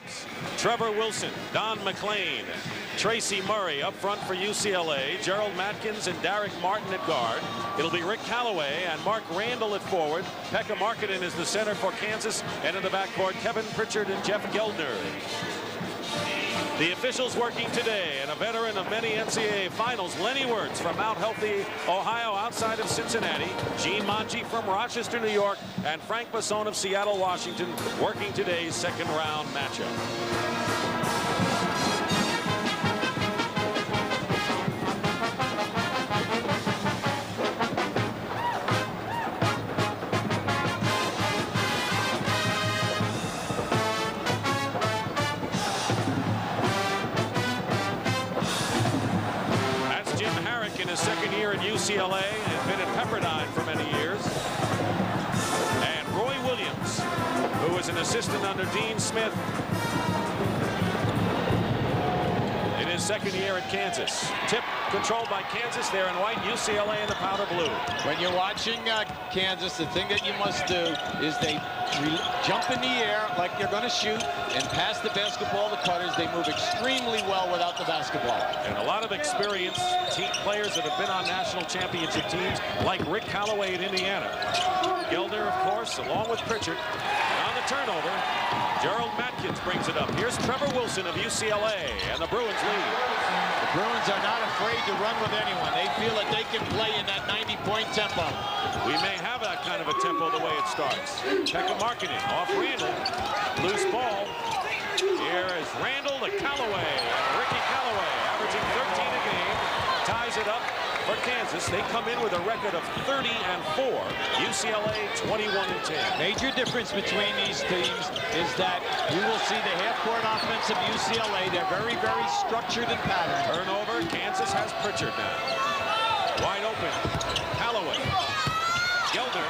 guards. Trevor Wilson, Don McLean, Tracy Murray up front for UCLA, Gerald Matkins and Derek Martin at guard. It'll be Rick Callaway and Mark Randall at forward. Pekka Markkanen is the center for Kansas, and in the backcourt, Kevin Pritchard and Jeff Geldner. The officials working today, and a veteran of many NCAA finals, Lenny Wirtz from Mount Healthy, Ohio, outside of Cincinnati, Gene Monchi from Rochester, New York, and Frank Basone of Seattle, Washington, working today's second round matchup. Second year at UCLA and been at Pepperdine for many years. And Roy Williams, who was an assistant under Dean Smith in his second year at Kansas. Tip controlled by Kansas. They're in white, UCLA in the powder blue. When you're watching Kansas, the thing that you must do is they jump in the air like they're going to shoot and pass the basketball to cutters. They move extremely well without the basketball. And a lot of experienced team players that have been on national championship teams, like Rick Callaway in Indiana. Geldner, of course, along with Pritchard. And on the turnover, Gerald Matkins brings it up. Here's Trevor Wilson of UCLA, and the Bruins lead. The Bruins are not afraid to run with anyone. They feel that they can play in that 90-point tempo. We may have that kind of a tempo the way it starts. Pekka Markkanen off Randall. Loose ball. Here is Randall to Callaway. Ricky Callaway averaging 13 a game. Ties it up for Kansas. They come in with a record of 30-4. UCLA 21-10. Major difference between these teams is that you will see the half-court offense of UCLA. They're very, very structured and patterned. Turnover. Kansas has Pritchard now. Wide open. Callaway. Geldner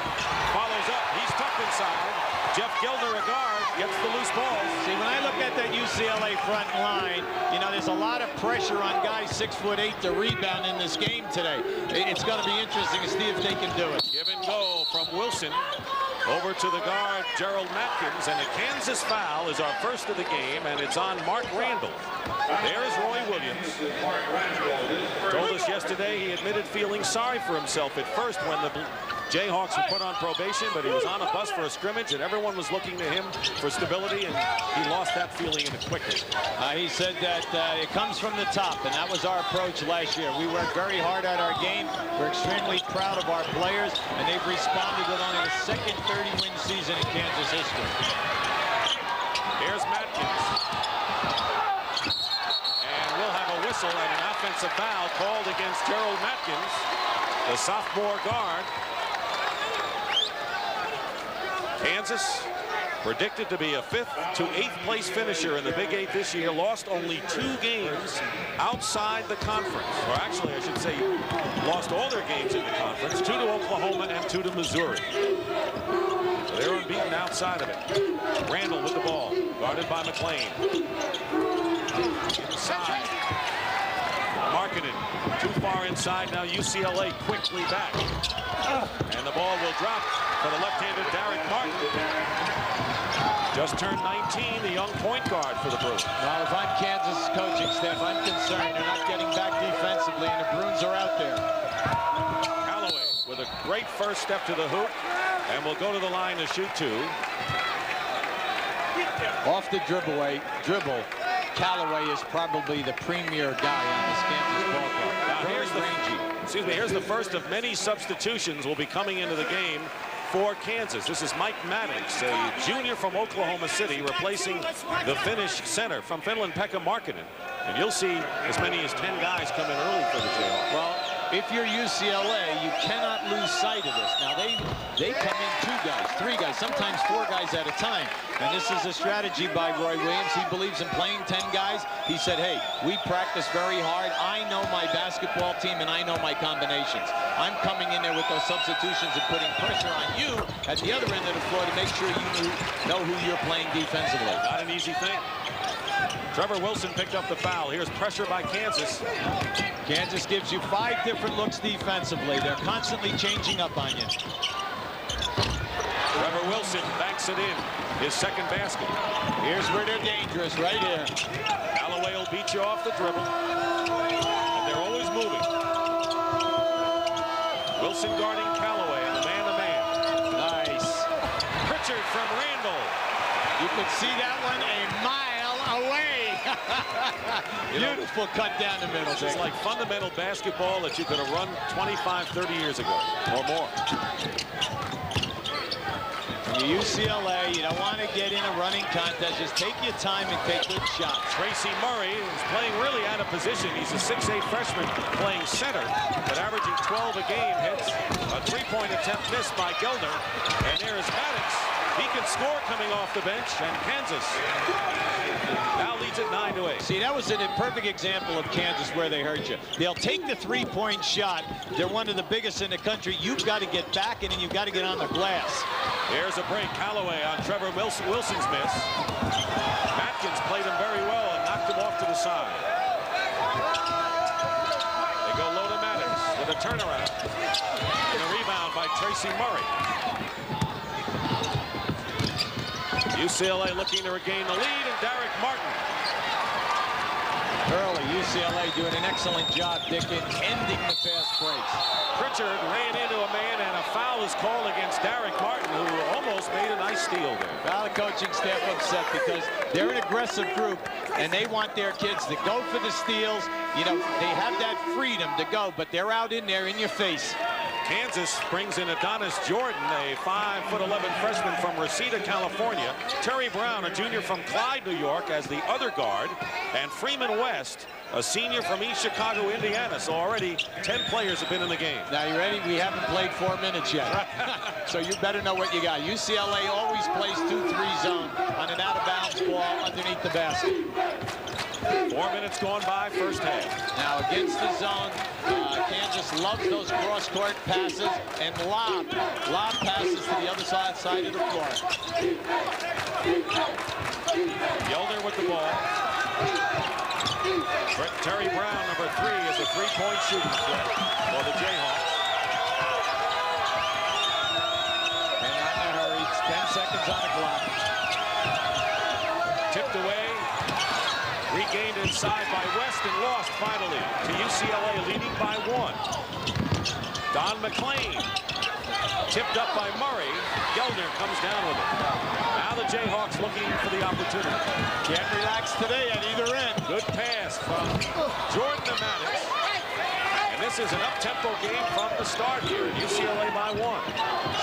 follows up. He's tough inside. Jeff Geldner, a guard, gets the loose ball. See, when I look at that UCLA front line, you know, there's a lot of pressure on guys 6'8" to rebound in this game today. It's going to be interesting to see if they can do it. Give and go from Wilson over to the guard, Gerald Matkins, and a Kansas foul is our first of the game, and it's on Mark Randall. There is Roy Williams. Told us yesterday he admitted feeling sorry for himself at first when the Jayhawks were put on probation, but he was on a bus for a scrimmage, and everyone was looking to him for stability, and he lost that feeling in it quickly. He said that it comes from the top, and that was our approach last year. We worked very hard at our game. We're extremely proud of our players, and they've responded with only the second 30-win season in Kansas history. Here's Matkins. And we'll have a whistle and an offensive foul called against Gerald Matkins, the sophomore guard. Kansas, predicted to be a 5th to 8th place finisher in the Big 8 this year, lost only 2 games outside the conference. Or actually, I should say, lost all their games in the conference, 2 to Oklahoma and 2 to Missouri. So they're unbeaten outside of it. Randall with the ball, guarded by McLean. Inside. Markkanen, too far inside, now UCLA quickly back. And the ball will drop for the left-handed Derek Martin. Just turned 19, the young point guard for the Bruins. Well, if I'm Kansas coaching staff, I'm concerned they're not getting back defensively, and the Bruins are out there. Callaway with a great first step to the hoop, and will go to the line to shoot 2. Off the dribble, Callaway is probably the premier guy on this Kansas ball club. Now here's the first of many substitutions will be coming into the game for Kansas. This is Mike Maddox, a junior from Oklahoma City, replacing the Finnish center from Finland, Pekka Markkanen. And you'll see as many as 10 guys come in early for the Jayhawks. Well, if you're UCLA, you cannot lose sight of this. Now, they come in 2 guys, 3 guys, sometimes 4 guys at a time. And this is a strategy by Roy Williams. He believes in playing 10 guys. He said, hey, we practice very hard. I know my basketball team, and I know my combinations. I'm coming in there with those substitutions and putting pressure on you at the other end of the floor to make sure you know who you're playing defensively. Not an easy thing. Trevor Wilson picked up the foul. Here's pressure by Kansas. Kansas gives you 5 different looks defensively. They're constantly changing up on you. Trevor Wilson backs it in. his second basket. Here's where they're dangerous, right here. Callaway will beat you off the dribble. And they're always moving. Wilson guarding Callaway and the man-to-man. Nice. Pritchard from Randall. You could see that one a mile away. Beautiful cut down the middle. It's like fundamental basketball that you could have run 25, 30 years ago or more. When you're UCLA, you don't want to get in a running contest. Just take your time and take good shots. Tracy Murray is playing really out of position. He's a 6'8" freshman playing center, but averaging 12 a game. Hits a three-point attempt missed by Gelder. And there is Maddox. He can score coming off the bench, and Kansas now leads it 9-8. See, that was a perfect example of Kansas where they hurt you. They'll take the three-point shot. They're one of the biggest in the country. You've got to get back, and then you've got to get on the glass. Here's a break. Callaway on Trevor Wilson's miss. Matkins played him very well and knocked him off to the side. They go low to Maddox with a turnaround. And a rebound by Tracy Murray. UCLA looking to regain the lead, and Derek Martin. Early, UCLA doing an excellent job, Dick, in ending the fast breaks. Pritchard ran into a man, and a foul is called against Derek Martin, who almost made a nice steal there. Well, the coaching staff upset because they're an aggressive group, and they want their kids to go for the steals. You know, they have that freedom to go, but they're out in there in your face. Kansas brings in Adonis Jordan, a 5'11" freshman from Reseda, California. Terry Brown, a junior from Clyde, New York, as the other guard. And Freeman West, a senior from East Chicago, Indiana. So already 10 players have been in the game. Now, you ready? We haven't played 4 minutes yet. So you better know what you got. UCLA always plays 2-3 zone on an out-of-bounds ball underneath the basket. 4 minutes gone by, first half. Now, against the zone, Kansas loves those cross-court passes and lob passes to the other side of the floor. Gelder with the ball. Terry Brown, number 3, is a three-point shooting threat for the Jayhawks. And not in a hurry. It's 10 seconds on the clock. Tipped away. Regained inside by West and lost finally to UCLA, leading by 1. Don McLean tipped up by Murray. Gelder comes down with it. Now the Jayhawks looking for the opportunity. Can't relax today at either end. Good pass from Jordan to Maddox. And this is an up-tempo game from the start here. UCLA by 1.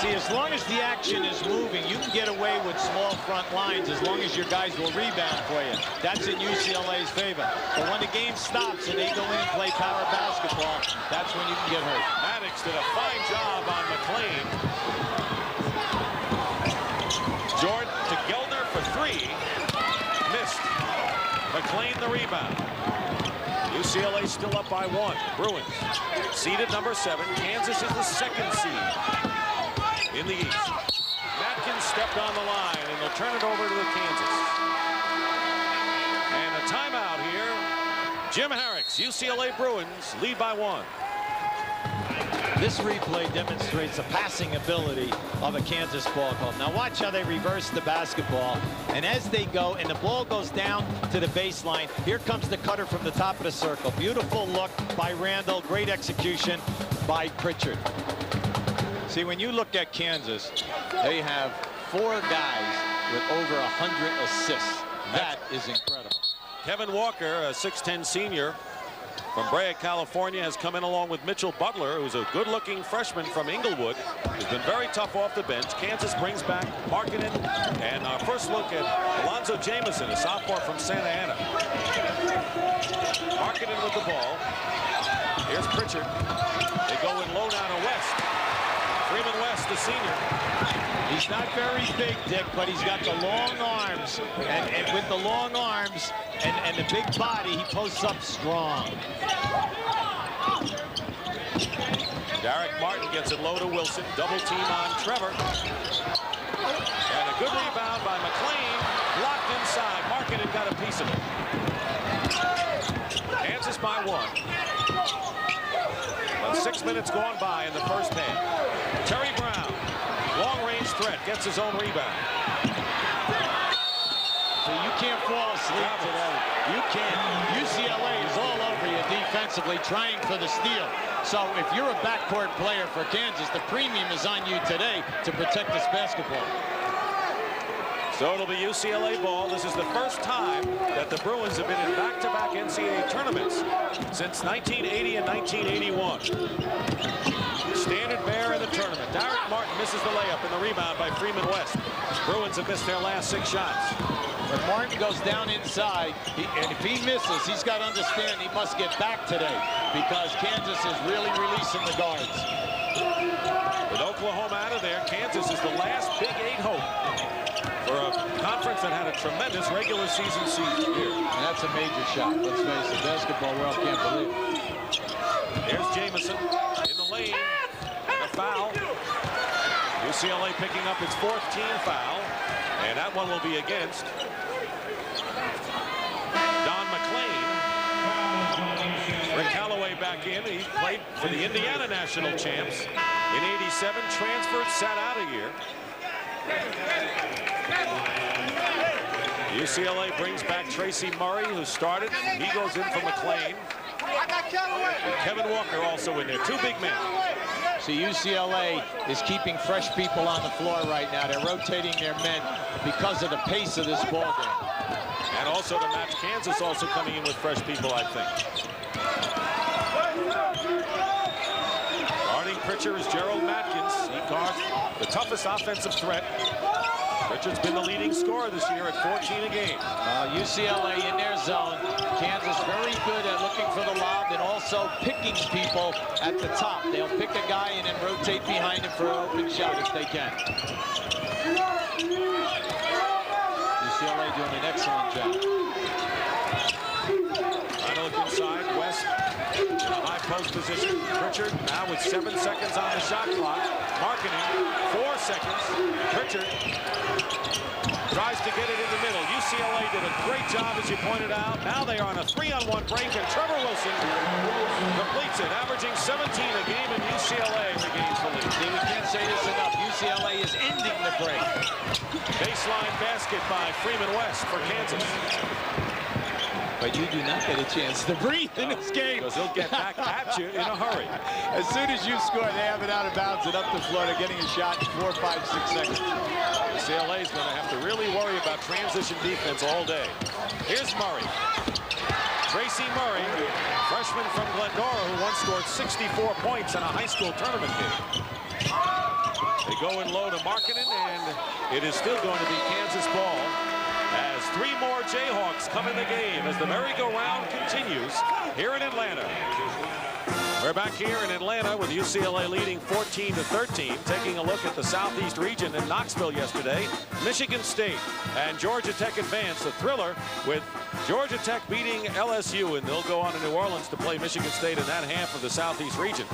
See, as long as the action is moving, you can get away with small front lines as long as your guys will rebound for you. That's in UCLA's favor. But when the game stops and they go in and play power basketball, that's when you can get hurt. Maddox did a fine job on McLean. Jordan to Gelder for 3. Missed. McLean the rebound. UCLA still up by 1. Bruins seeded number 7. Kansas is the 2nd seed in the East. Matkins stepped on the line, and they'll turn it over to the Kansas. And a timeout here. Jim Harricks, UCLA Bruins lead by 1. This replay demonstrates the passing ability of a Kansas ball club. Now watch how they reverse the basketball. And as they go, and the ball goes down to the baseline, here comes the cutter from the top of the circle. Beautiful look by Randall. Great execution by Pritchard. See, when you look at Kansas, they have 4 guys with over 100 assists. That is incredible. Kevin Walker, a 6'10" senior from Brea, California, has come in along with Mitchell Butler, who's a good-looking freshman from Inglewood. He's been very tough off the bench. Kansas brings back Markkanen, and our first look at Alonzo Jameson, a sophomore from Santa Ana. Markkanen with the ball. Here's Pritchard. They go in low now to West. Freeman West, the senior. He's not very big, Dick, but he's got the long arms. And with the long arms and the big body, he posts up strong. Derek Martin gets it low to Wilson. Double team on Trevor. And a good rebound by McLean. Blocked inside. Markkanen got a piece of it. Kansas by 1. About 6 minutes gone by in the first half. Terry Brown, long-range threat, gets his own rebound. So you can't fall asleep today. You can't. UCLA is all over you defensively, trying for the steal. So if you're a backcourt player for Kansas, the premium is on you today to protect this basketball. So it'll be UCLA ball. This is the first time that the Bruins have been in back-to-back NCAA tournaments since 1980 and 1981. Standard bearer in the tournament. Derek Martin misses the layup and the rebound by Freeman West. Bruins have missed their last 6 shots. When Martin goes down inside, and if he misses, he's got to understand he must get back today because Kansas is really releasing the guards. With Oklahoma out of there, Kansas is the last Big 8 hope for a conference that had a tremendous regular season year. And that's a major shot. Let's face it, basketball world can't believe it. There's Jamison in the lane. And a foul. UCLA picking up its 4th team foul. And that one will be against Don McLean. Rick Calloway back in. He played for the Indiana national champs in '87. Transferred, sat out a year. UCLA brings back Tracy Murray, who started. He goes in for McLean. And Kevin Walker also in there. 2 big men. See, UCLA is keeping fresh people on the floor right now. They're rotating their men because of the pace of this ball game. And also to match Kansas, also coming in with fresh people, I think. Guarding Pritchard is Gerald Matkins. He guards the toughest offensive threat. Pritchard's been the leading scorer this year at 14 a game. UCLA in their zone. Kansas very good at looking for the lob and also picking people at the top. They'll pick a guy and then rotate behind him for an open shot if they can. UCLA doing an excellent job. Trying to look inside. West in a high post position. Pritchard now with 7 seconds on the shot clock. Marketing 4 seconds. Pritchard tries to get it in the middle. UCLA did a great job, as you pointed out. Now they are on a 3-on-1 break, and Trevor Wilson completes it, averaging 17 a game, and UCLA regains the lead. See, we can't say this enough. UCLA is ending the break. Baseline basket by Freeman West for Kansas. But you do not get a chance to breathe in this game. Because he'll get back at you in a hurry. As soon as you score, they have it out of bounds and up the floor. They're getting a shot in 4, 5, 6 seconds. UCLA is going to have to really worry about transition defense all day. Here's Murray. Tracy Murray, freshman from Glendora, who once scored 64 points in a high school tournament game. They go in low to Markkanen, and it is still going to be Kansas ball as 3 more Jayhawks come in the game as the merry-go-round continues here in Atlanta. We're back here in Atlanta with UCLA leading 14-13. Taking a look at the Southeast region in Knoxville yesterday. Michigan State and Georgia Tech advanced. A thriller with Georgia Tech beating LSU, and they'll go on to New Orleans to play Michigan State in that half of the Southeast region.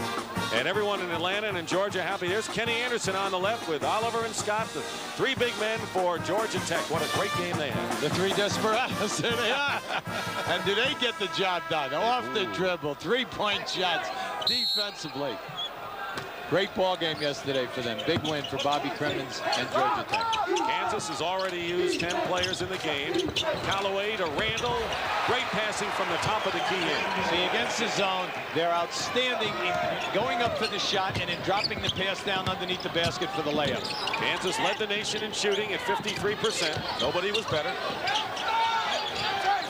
And everyone in Atlanta and in Georgia happy. There's Kenny Anderson on the left with Oliver and Scott, the 3 big men for Georgia Tech. What a great game they had. The 3 desperados, there they are. And do they get the job done? Off the dribble, 3-point shots defensively. Great ball game yesterday for them. Big win for Bobby Cremins and Georgia Tech. Kansas has already used 10 players in the game. Calloway to Randall. Great passing from the top of the key in. See, against the zone, they're outstanding in going up for the shot and in dropping the pass down underneath the basket for the layup. Kansas led the nation in shooting at 53%. Nobody was better.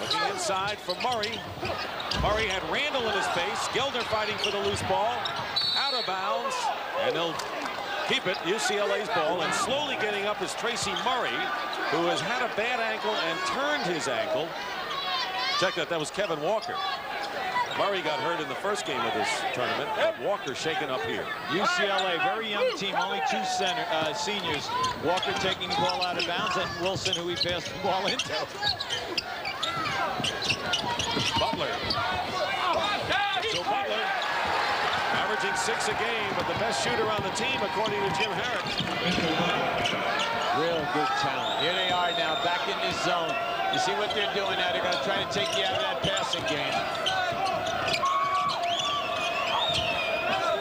Looking inside for Murray. Murray had Randall in his face. Gilder fighting for the loose ball. Out of bounds. And they'll keep it. UCLA's ball. And slowly getting up is Tracy Murray, who has had a bad ankle and turned his ankle. Check that. That was Kevin Walker. Murray got hurt in the first game of this tournament. Walker shaken up here. UCLA, very young team, only 2 seniors. Walker taking the ball out of bounds, and Wilson, who he passed the ball into. Butler. So Butler averaging 6 a game, but the best shooter on the team, according to Jim Harris. Real good talent. Here they are now, back in this zone. You see what they're doing now? They're going to try to take you out of that passing game.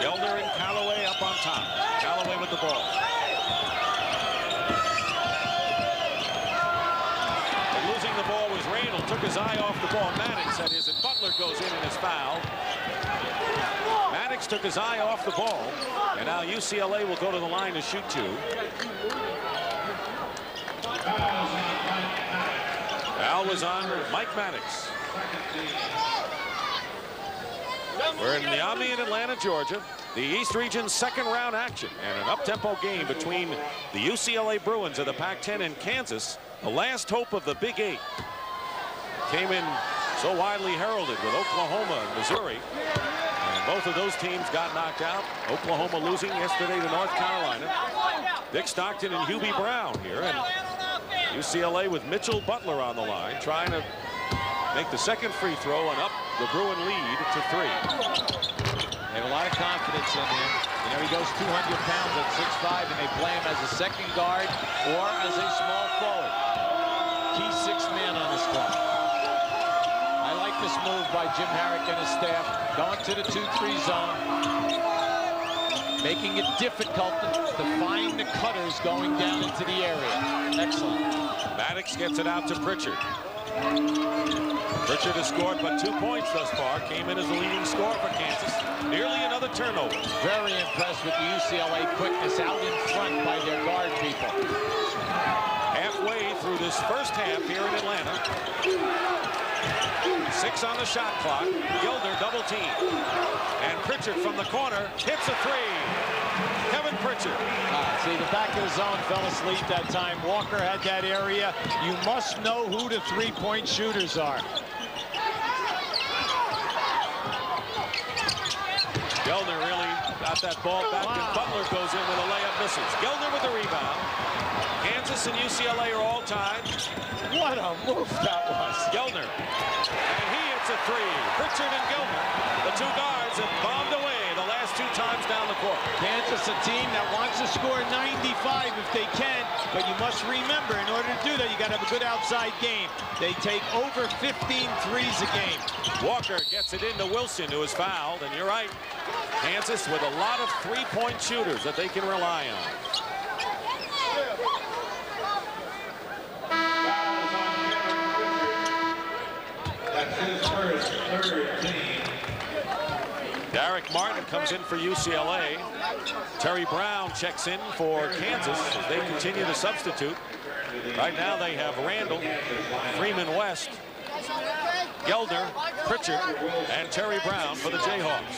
Gilder and Calloway up on top. Calloway with the ball. Randall took his eye off the ball. Maddox, that is, and Butler goes in and is fouled. Maddox took his eye off the ball, and now UCLA will go to the line to shoot two. Foul was on Mike Maddox. We're in Miami in Atlanta, Georgia. The East Region's second-round action and an up-tempo game between the UCLA Bruins of the Pac-10 and Kansas, the last hope of the Big Eight. Came in so widely heralded with Oklahoma and Missouri. And both of those teams got knocked out. Oklahoma losing yesterday to North Carolina. Dick Stockton and Hubie Brown here. And UCLA with Mitchell Butler on the line, trying to make the second free throw and up the Bruin lead to 3. They have a lot of confidence in him. You know, he goes 200 pounds at 6'5", and they play him as a second guard or as a small forward. Key sixth man on the squad. I like this move by Jim Harrick and his staff, going to the 2-3 zone, making it difficult to find the cutters going down into the area. Excellent. Maddox gets it out to Pritchard. Pritchard has scored but 2 points thus far. Came in as the leading scorer for Kansas. Nearly another turnover. Very impressed with the UCLA quickness out in front by their guard people. Halfway through this first half here in Atlanta. 6 on the shot clock. Gilder double team. And Pritchard from the corner hits a 3. Kevin Pritchard. See, the back of the zone fell asleep that time. Walker had that area. You must know who the three-point shooters are. Gelner really got that ball back, and Butler goes in with a layup, misses. Gelner with the rebound. Kansas and UCLA are all tied. What a move that was. Gelner. And he hits a 3. Pritchard and Gelner, the two guards, have bombed away the last 2 times down the court. Kansas, a team that wants to score 95 if they can, but you must remember, in order to do that, you got to have a good outside game. They take over 15 threes a game. Walker gets it into Wilson, who is fouled, and you're right. Kansas with a lot of three-point shooters that they can rely on. That's his first third team. Derek Martin comes in for UCLA. Terry Brown checks in for Kansas as they continue to substitute. Right now they have Randall, Freeman West, Gelder, Pritchard, and Terry Brown for the Jayhawks.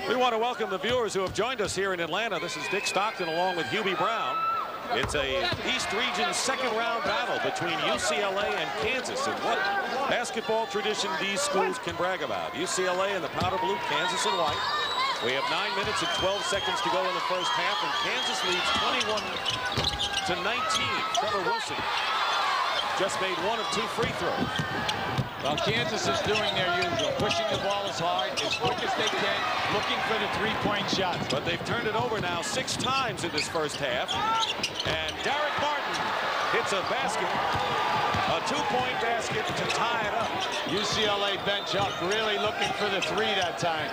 We want to welcome the viewers who have joined us here in Atlanta. This is Dick Stockton along with Hubie Brown. It's a East Region second-round battle between UCLA and Kansas, and what basketball tradition these schools can brag about. UCLA in the powder blue, Kansas in white. We have 9 minutes and 12 seconds to go in the first half, and Kansas leads 21-19. Trevor Wilson just made 1 of 2 free throws. Well, Kansas is doing their usual, pushing the ball as hard, as quick as they can, looking for the three-point shots. But they've turned it over now 6 times in this first half. And Derek Martin hits a basket, a 2-point basket to tie it up. UCLA bench up, really looking for the 3 that time.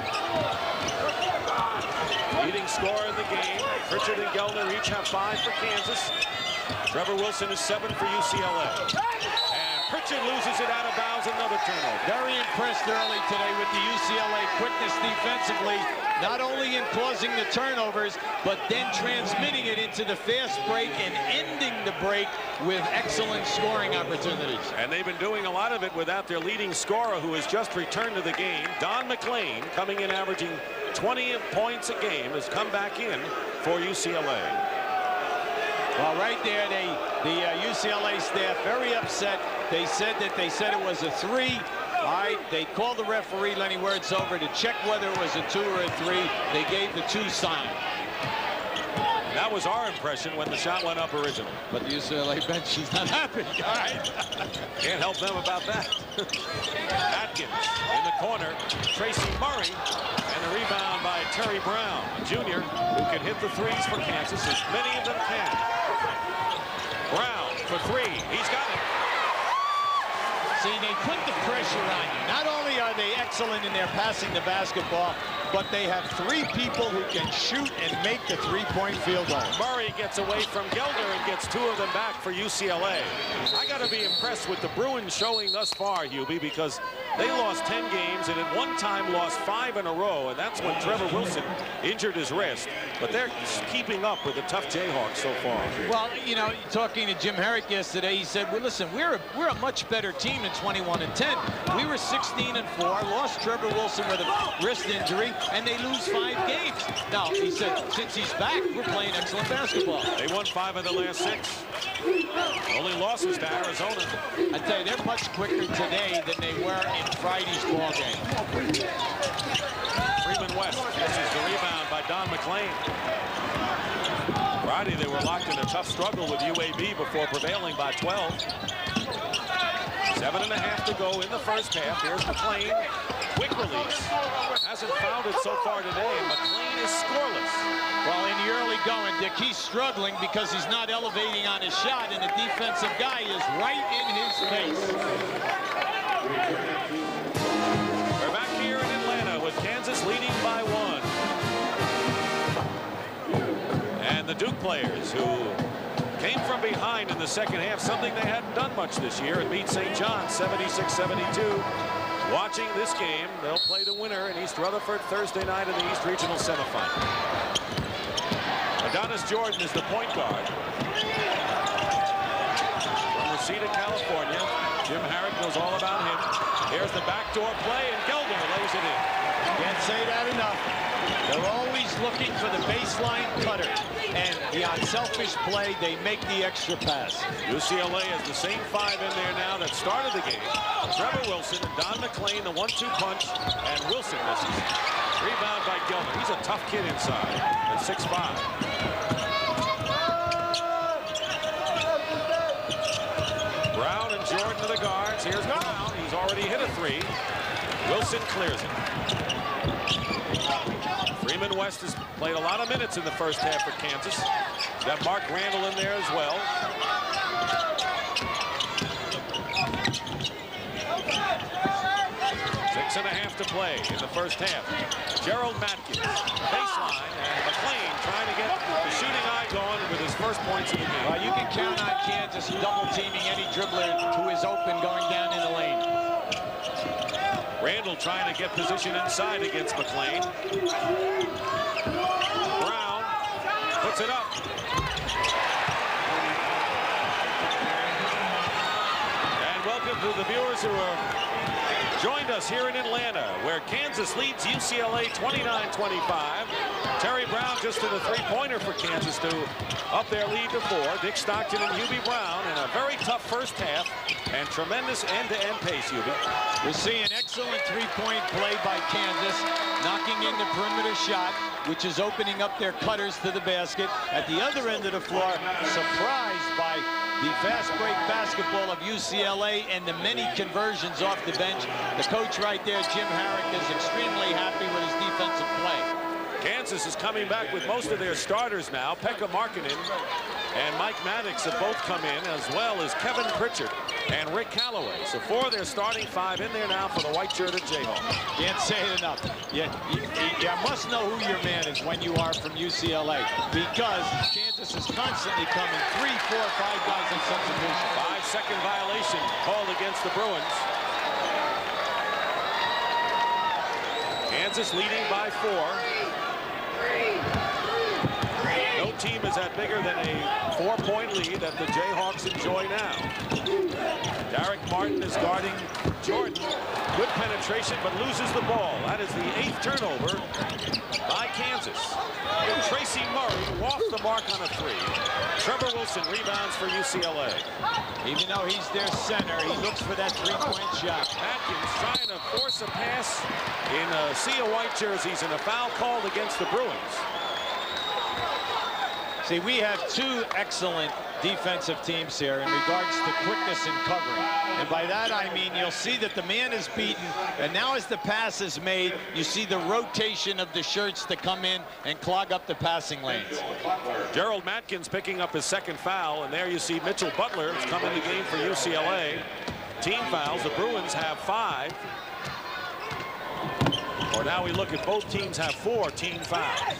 Leading scorer in the game. Pritchard and Gelner each have 5 for Kansas. Trevor Wilson is 7 for UCLA. Pritchard loses it out of bounds, another turnover. Very impressed early today with the UCLA quickness defensively, not only in causing the turnovers, but then transmitting it into the fast break and ending the break with excellent scoring opportunities. And they've been doing a lot of it without their leading scorer, who has just returned to the game. Don McLean, coming in averaging 20 points a game, has come back in for UCLA. Well, right there, the UCLA staff very upset. They said it was a 3. All right, they called the referee, Lenny Wirtz, over to check whether it was a 2 or a 3. They gave the 2 sign. That was our impression when the shot went up originally. But the UCLA bench is not happy. All right. Can't help them about that. Atkins in the corner. Tracy Murray. And the rebound by Terry Brown, a junior, who can hit the 3s for Kansas, as many of them can. Brown for 3. He's got it. See, they put the pressure on you. Not only are they excellent in their passing the basketball, but they have 3 people who can shoot and make the 3-point field goal. Murray gets away from Gelder and gets 2 of them back for UCLA. I got to be impressed with the Bruins showing thus far, Hubie, because they lost 10 games and at one time lost 5 in a row, and that's when Trevor Wilson injured his wrist. But they're keeping up with the tough Jayhawks so far. Well, you know, talking to Jim Herrick yesterday, he said, well, listen, we're a much better team than 21-10. We were 16-4, lost Trevor Wilson with a wrist injury, and they lose 5 games. Now, he said, since he's back, we're playing excellent basketball. They won 5 of the last 6. Only losses to Arizona. I tell you, they're much quicker today than they were in Friday's ball game. Freeman West catches the rebound by Don McLean. Friday, they were locked in a tough struggle with UAB before prevailing by 12. 7.5 to go in the first half. Here's McLean. Quick release. Hasn't fouled it so far today. McLean is scoreless. Well, in the early going, Dick, he's struggling because he's not elevating on his shot, and the defensive guy is right in his face. We're back here in Atlanta with Kansas leading by 1. And the Duke players who came from behind in the second half, something they hadn't done much this year, and beat St. John's 76-72. Watching this game, they'll play the winner in East Rutherford Thursday night in the East Regional semifinal. Adonis Jordan is the point guard. From Reseda, California, Jim Herrick knows all about him. Here's the backdoor play, and Gelder lays it in. Can't say that enough. They're always looking for the baseline cutter, and the unselfish play, they make the extra pass. UCLA has the same 5 in there now that started the game. Trevor Wilson, Don McLean, the 1-2 punch, and Wilson misses. Rebound by Gelder. He's a tough kid inside at 6'5". Brown and Jordan are the guards. Here's Brown. He's already hit a 3. Wilson clears it. Freeman West has played a lot of minutes in the first half for Kansas. He's got Mark Randall in there as well. 6.5 to play in the first half. Gerald Matkins, baseline, and McLean trying to get the shooting eye going with his first points in the game. Well, you can count on Kansas double-teaming any dribbler who is open going down in the lane. Randall trying to get position inside against McLean. Brown puts it up. And welcome to the viewers who are joined us here in Atlanta, where Kansas leads UCLA 29-25. Terry Brown just in a 3-pointer for Kansas to up their lead to 4. Dick Stockton and Hubie Brown in a very tough first half and tremendous end-to-end pace, Hubie. We're seeing excellent 3-point play by Kansas, knocking in the perimeter shot, which is opening up their cutters to the basket. At the other end of the floor, surprised by the fast break basketball of UCLA and the many conversions off the bench. The coach right there, Jim Herrick, is extremely happy with his defensive play. Kansas is coming back with most of their starters now. Pekka Markkanen and Mike Maddox have both come in, as well as Kevin Pritchard and Rick Calloway. So 4 of their starting 5 in there now for the white-shirted Jayhawks. Can't say it enough. You must know who your man is when you are from UCLA, because Kansas is constantly coming 3, 4, 5 guys in substitution. 5-second violation called against the Bruins. Kansas leading by 4. No team is that bigger than a 4-point lead that the Jayhawks enjoy now. Derek Martin is guarding Jordan. Good penetration, but loses the ball. That is the 8th turnover by Kansas. And Tracy Murray off the mark on a 3. Trevor Wilson rebounds for UCLA. Even though he's their center, he looks for that 3-point shot. Atkins trying to force a pass in a sea of white jerseys, and a foul called against the Bruins. See, we have 2 excellent defensive teams here in regards to quickness and covering. And by that, I mean you'll see that the man is beaten, and now as the pass is made, you see the rotation of the shirts to come in and clog up the passing lanes. Gerald Matkins picking up his 2nd foul, and there you see Mitchell Butler has come in the game for UCLA. team fouls. The Bruins have 5. Or now we look at both teams have 4 team fouls.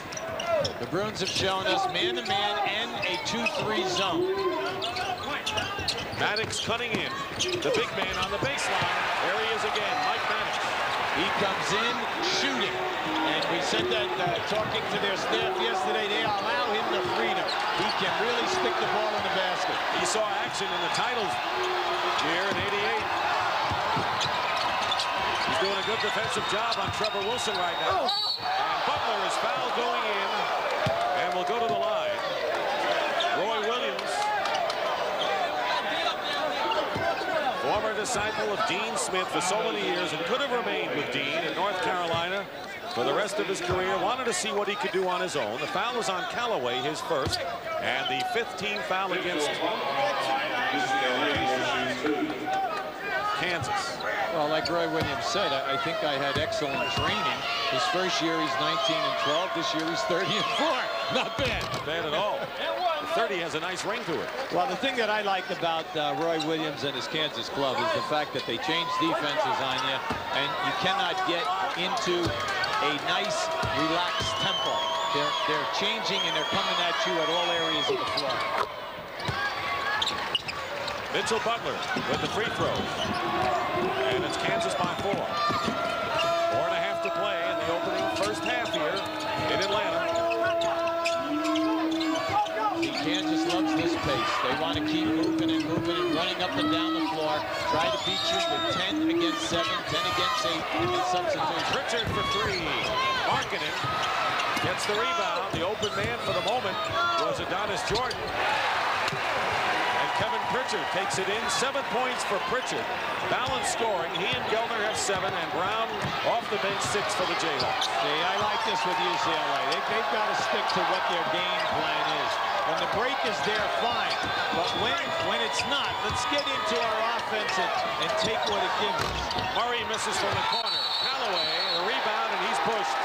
The Bruins have shown us man-to-man and a 2-3 zone. Maddox cutting in. The big man on the baseline. There he is again, Mike Maddox. He comes in shooting. And we said that talking to their staff yesterday, they allow him the freedom. He can really stick the ball in the basket. He saw action in the titles year in '88. He's doing a good defensive job on Trevor Wilson right now. And Butler is fouled going in and will go to the line. Roy Williams, former disciple of Dean Smith for so many years and could have remained with Dean in North Carolina for the rest of his career, wanted to see what he could do on his own. The foul was on Callaway, his first, and the 15th foul against Kansas. Well, like Roy Williams said, I think I had excellent training. His first year, he's 19 and 12. This year, he's 30 and 4. Not bad. Not bad at all. The 30 has a nice ring to it. Well, the thing that I like about Roy Williams and his Kansas club is the fact that they change defenses on you, and you cannot get into a nice, relaxed tempo. They're changing, and they're coming at you at all areas of the floor. Mitchell Butler with the free throws. And it's Kansas by 4. 4.5 to play in the opening first half here in Atlanta. See, Kansas loves this pace. They want to keep moving and running up and down the floor. Try to beat you with 10 against 7, 10 against 8 in substitution. Pritchard for 3. Markkanen gets the rebound. The open man for the moment was Adonis Jordan. Kevin Pritchard takes it in. 7 points for Pritchard. Balanced scoring. He and Gelner have 7, and Brown off the bench 6 for the Jayhawks. See, I like this with UCLA. They've got to stick to what their game plan is. When the break is there, fine. But when it's not, let's get into our offense and take what it gives us. Murray misses from the corner. Callaway, the rebound, and he's pushed.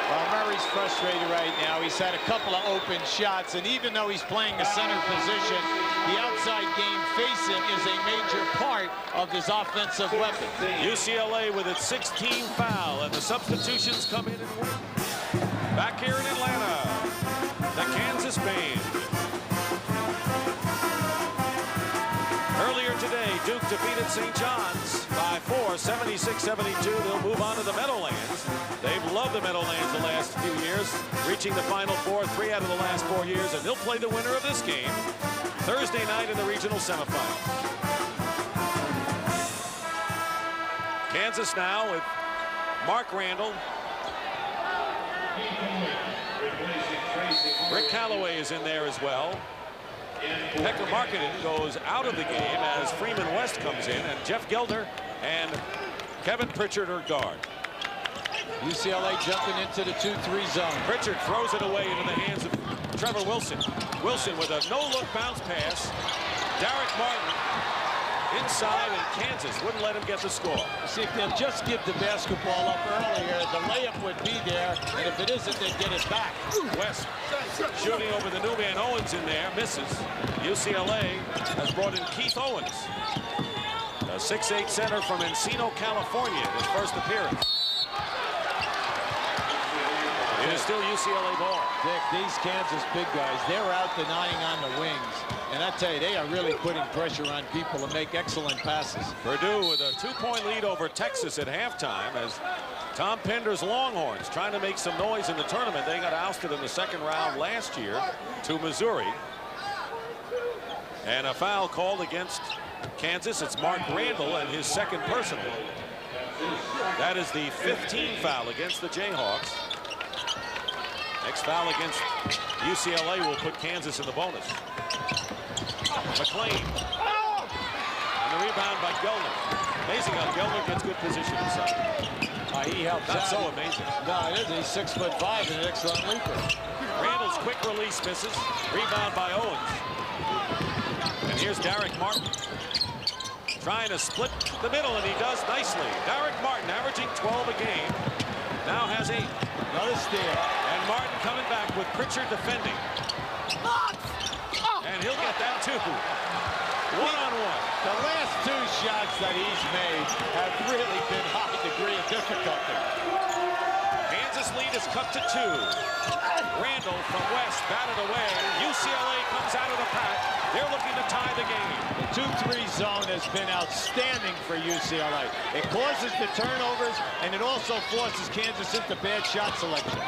Well, Murray's frustrated right now. He's had a couple of open shots, and even though he's playing the center position, the outside game facing is a major part of his offensive weapon. UCLA with its 16th foul, and the substitutions come in and win. Back here in Atlanta, the Kansas band. Earlier today, Duke defeated St. John's by 4, 76-72. They'll move on to the Meadowlands. They've loved the Meadowlands the last few years, reaching the Final Four 3 out of the last 4 years, and they'll play the winner of this game Thursday night in the regional semifinals. Kansas now with Mark Randall. Rick Callaway is in there as well. Pekka Markkanen goes out of the game as Freeman West comes in, and Jeff Gelder and Kevin Pritchard are guard. UCLA jumping into the 2-3 zone. Pritchard throws it away into the hands of Trevor Wilson. Wilson with a no-look bounce pass. Derek Martin inside, and Kansas wouldn't let him get the score. See, if they'll just give the basketball up earlier, the layup would be there, and if it isn't, they'd get it back. West shooting over the new man Owens in there, misses. UCLA has brought in Keith Owens, a 6'8" center from Encino, California, his first appearance. It is still UCLA ball. Dick, these Kansas big guys, they're out denying on the wings. And I tell you, they are really putting pressure on people to make excellent passes. Purdue with a 2-point lead over Texas at halftime as Tom Pender's Longhorns trying to make some noise in the tournament. They got ousted in the second round last year to Missouri. And a foul called against Kansas. It's Mark Randall and his second personal. That is the 15th foul against the Jayhawks. Next foul against UCLA will put Kansas in the bonus. McLean. And the rebound by Gelner. Amazing how Gelner gets good position inside. He helps Not out. so amazing. No, it is. He's 6'5" and an excellent leaper. Randall's quick release misses. Rebound by Owens. And here's Derek Martin. Trying to split the middle, and he does nicely. Derek Martin averaging 12 a game. Now has 8. Another steal. And Martin coming back with Pritchard defending. And he'll get that too. One-on-one. The last two shots that he's made have really been high degree of difficulty. Kansas lead is cut to 2. Randall from West batted away. UCLA comes out of the pack. They're looking to tie the game. The 2-3 zone has been outstanding for UCLA. It causes the turnovers, and it also forces Kansas into bad shot selection.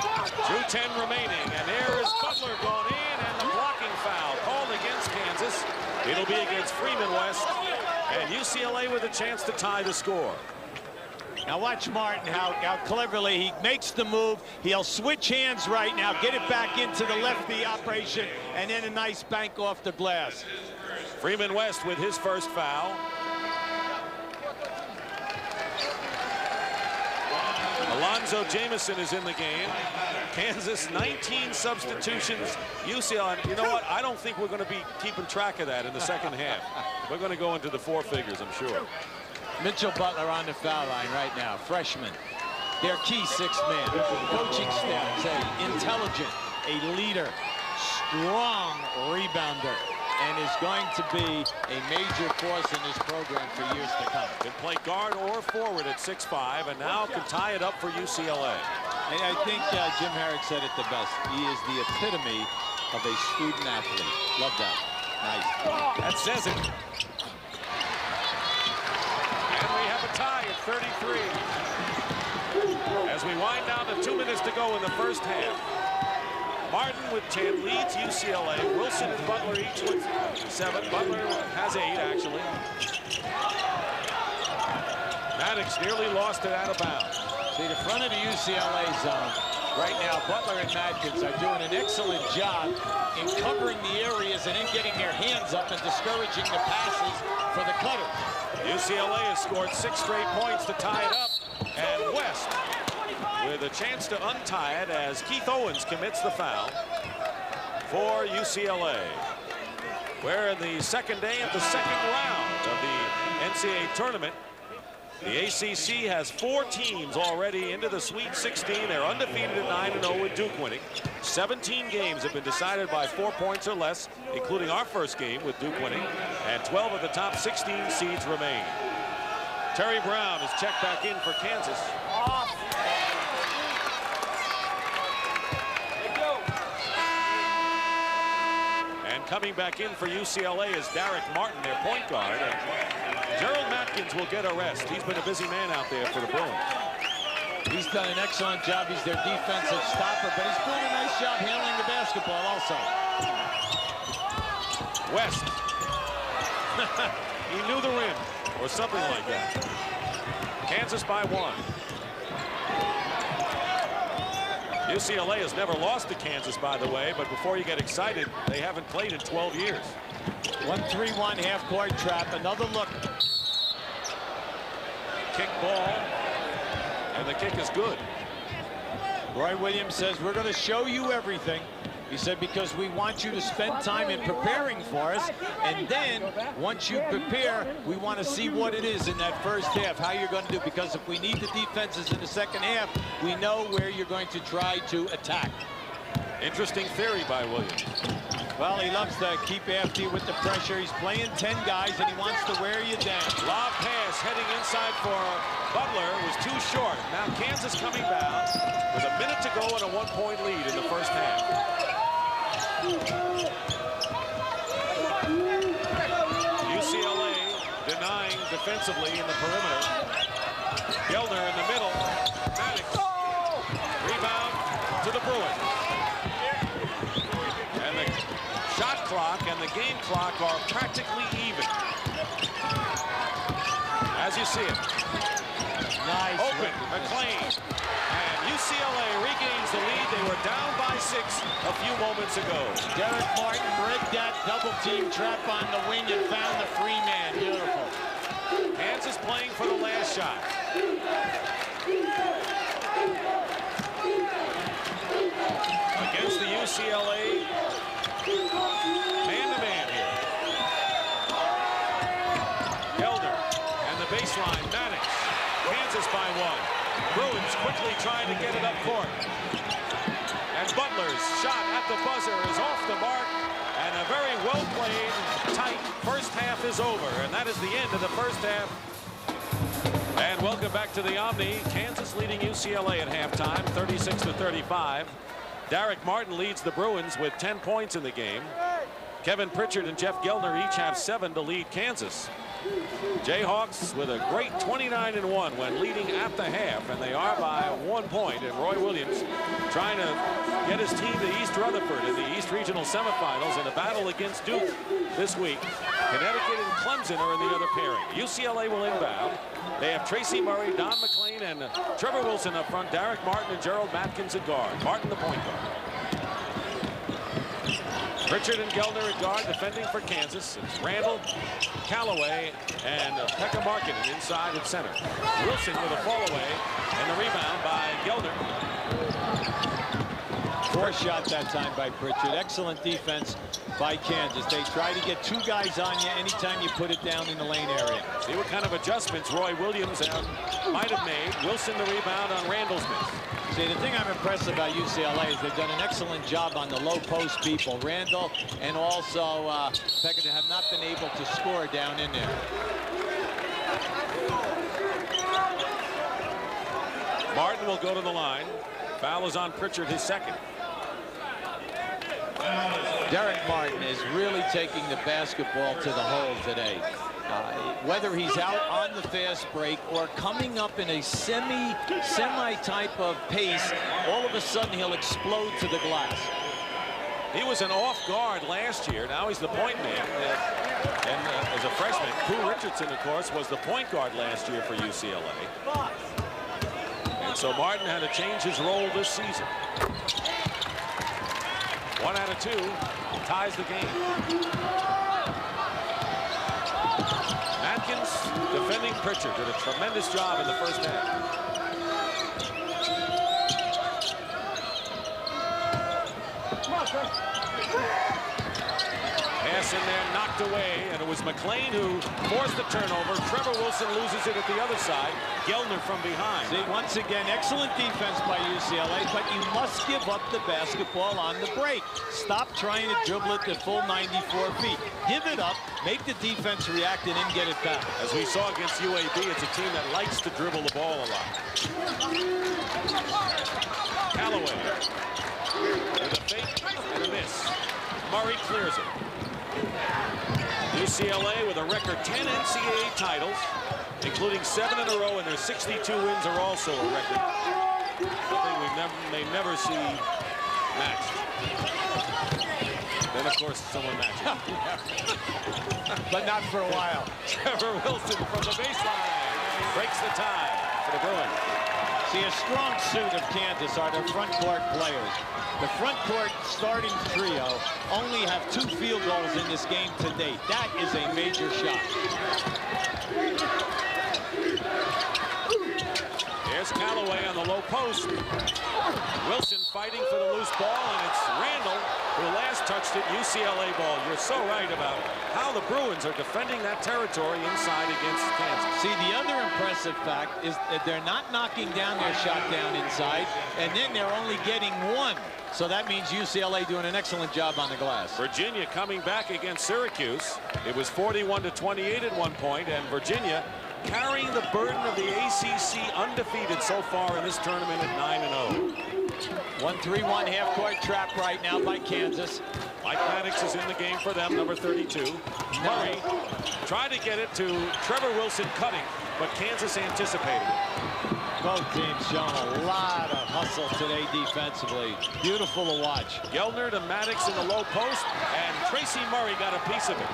2:10 remaining, and there is Butler going in, and the blocking foul called against Kansas. It'll be against Freeman West, and UCLA with a chance to tie the score. Now watch Martin, how cleverly he makes the move. He'll switch hands right now, get it back into the lefty operation, and then a nice bank off the glass. Freeman West with his first foul. Alonzo Jamison is in the game. Kansas, 19 substitutions. UCLA, you know what? I don't think we're going to be keeping track of that in the second half. We're going to go into the 4 figures, I'm sure. Mitchell Butler on the foul line right now, freshman. Their key 6th man. Coaching staff say intelligent, a leader, strong rebounder, and is going to be a major force in this program for years to come. Can play guard or forward at 6'5", and now can tie it up for UCLA. And I think Jim Herrick said it the best. He is the epitome of a student athlete. Love that. Nice. That says it. And we have a tie at 33. As we wind down to 2 minutes to go in the first half. Martin with 10 leads UCLA. Wilson and Butler each with 7. Butler has 8, actually. Maddox nearly lost it out of bounds. See, the front of the UCLA zone right now, Butler and Madkins are doing an excellent job in covering the areas and then getting their hands up and discouraging the passes for the cutters. UCLA has scored 6 straight points to tie it up, and West with a chance to untie it as Keith Owens commits the foul for UCLA. We're in the second day of the second round of the NCAA tournament. The ACC has 4 teams already into the Sweet 16. They're undefeated at 9-0 with Duke winning. 17 games have been decided by 4 points or less, including our first game with Duke winning, and 12 of the top 16 seeds remain. Terry Brown is checked back in for Kansas. And coming back in for UCLA is Derek Martin, their point guard. And Gerald Matkins will get a rest. He's been a busy man out there for the Bruins. He's done an excellent job. He's their defensive stopper, but he's doing a nice job handling the basketball also. West. He knew the rim, or something like that. Kansas by 1. UCLA has never lost to Kansas, by the way, but before you get excited, they haven't played in 12 years. 1-3-1 half-court trap. Another look. Kick ball, and the kick is good. Roy Williams says, we're going to show you everything. He said, because we want you to spend time in preparing for us, and then once you prepare, we want to see what it is in that first half, how you're going to do, because if we need the defenses in the second half, we know where you're going to try to attack. Interesting theory by Williams. Well, he loves to keep after you with the pressure. He's playing 10 guys, and he wants to wear you down. Lob pass heading inside for Butler was too short. Now Kansas coming back with a minute to go and a 1-point lead in the first half. UCLA denying defensively in the perimeter. Gelder in the middle. Maddox. Rebound to the Bruins. And the shot clock and the game clock are practically even. As you see it. Nice. Open, McLean. And UCLA regains the lead. They were down by 6 a few moments ago. Derek Martin rigged that double team trap on the wing and found the free man. Beautiful. Kansas playing for the last shot. Against the UCLA man-to-man here. Gelder and the baseline. Maddox. Kansas by 1. Bruins quickly trying to get it up court. And Butler's shot at the buzzer is off the mark And a very well-played, tight first half is over. And that is the end of the first half. And welcome back to the Omni. Kansas leading UCLA at halftime, 36-35. Derek Martin leads the Bruins with 10 points in the game. Kevin Pritchard and Jeff Gelner each have 7 to lead Kansas. Jayhawks with a great 29-1 when leading at the half, and they are by 1 point. And Roy Williams trying to get his team to East Rutherford in the East Regional semifinals in a battle against Duke this week. Connecticut and Clemson are in the other pairing. UCLA will inbound. They have Tracy Murray, Don McLean, and Trevor Wilson up front. Derek Martin and Gerald Matkins at guard. Martin the point guard. Pritchard and Gelner at guard, defending for Kansas. It's Randall, Callaway, and Pekka Markkanen inside at center. Wilson with a fall away, and the rebound by Gelner. Poor shot that time by Pritchard. Excellent defense by Kansas. They try to get 2 guys on you anytime you put it down in the lane area. See what kind of adjustments Roy Williams might have made. Wilson the rebound on Randall's miss. See, the thing I'm impressed about UCLA is they've done an excellent job on the low post people. Randall and also Pekka have not been able to score down in there. Martin will go to the line. Foul is on Pritchard, his second. Derek Martin is really taking the basketball to the hole today. Whether he's out on the fast break or coming up in a semi type of pace, all of a sudden he'll explode to the glass. He was an off guard last year. Now he's the point man. And as a freshman, Pooh Richardson, of course, was the point guard last year for UCLA. And so Martin had to change his role this season. 1 out of 2 ties the game. Matkins defending Pritchard, did a tremendous job in the first half. Pass in there, knocked away, and it was McLean who forced the turnover. Trevor Wilson loses it at the other side. Gelner from behind. See, once again, excellent defense by UCLA, but you must give up the basketball on the break. Stop trying to dribble it the full 94 feet. Give it up, make the defense react, and then get it back. As we saw against UAB, it's a team that likes to dribble the ball a lot. Callaway with a fake and a miss. Murray clears it. UCLA with a record 10 NCAA titles, including 7 in a row, and their 62 wins are also a record. Something we may never see matched. Then, of course, someone matches. But not for a while. Trevor Wilson from the baseline breaks the tie for the Bruins. See, a strong suit of Kansas are their front court players. The front court starting trio only have 2 field goals in this game to date. That is a major shot. Here's Callaway on the low post. Wilson fighting for the loose ball, and it's Randall who last touched it. UCLA ball. You're so right about how the Bruins are defending that territory inside against Kansas. See, the other impressive fact is that they're not knocking down their shot down inside, and then they're only getting 1. So that means UCLA doing an excellent job on the glass. Virginia coming back against Syracuse. It was 41-28 at one point, and Virginia carrying the burden of the ACC undefeated so far in this tournament at 9-0. 1-3-1 half-court trap right now by Kansas. Mike Maddox is in the game for them, number 32. Murray tried to get it to Trevor Wilson cutting, but Kansas anticipated it. Both teams showing a lot of hustle today defensively. Beautiful to watch. Gelner to Maddox in the low post, and Tracy Murray got a piece of it.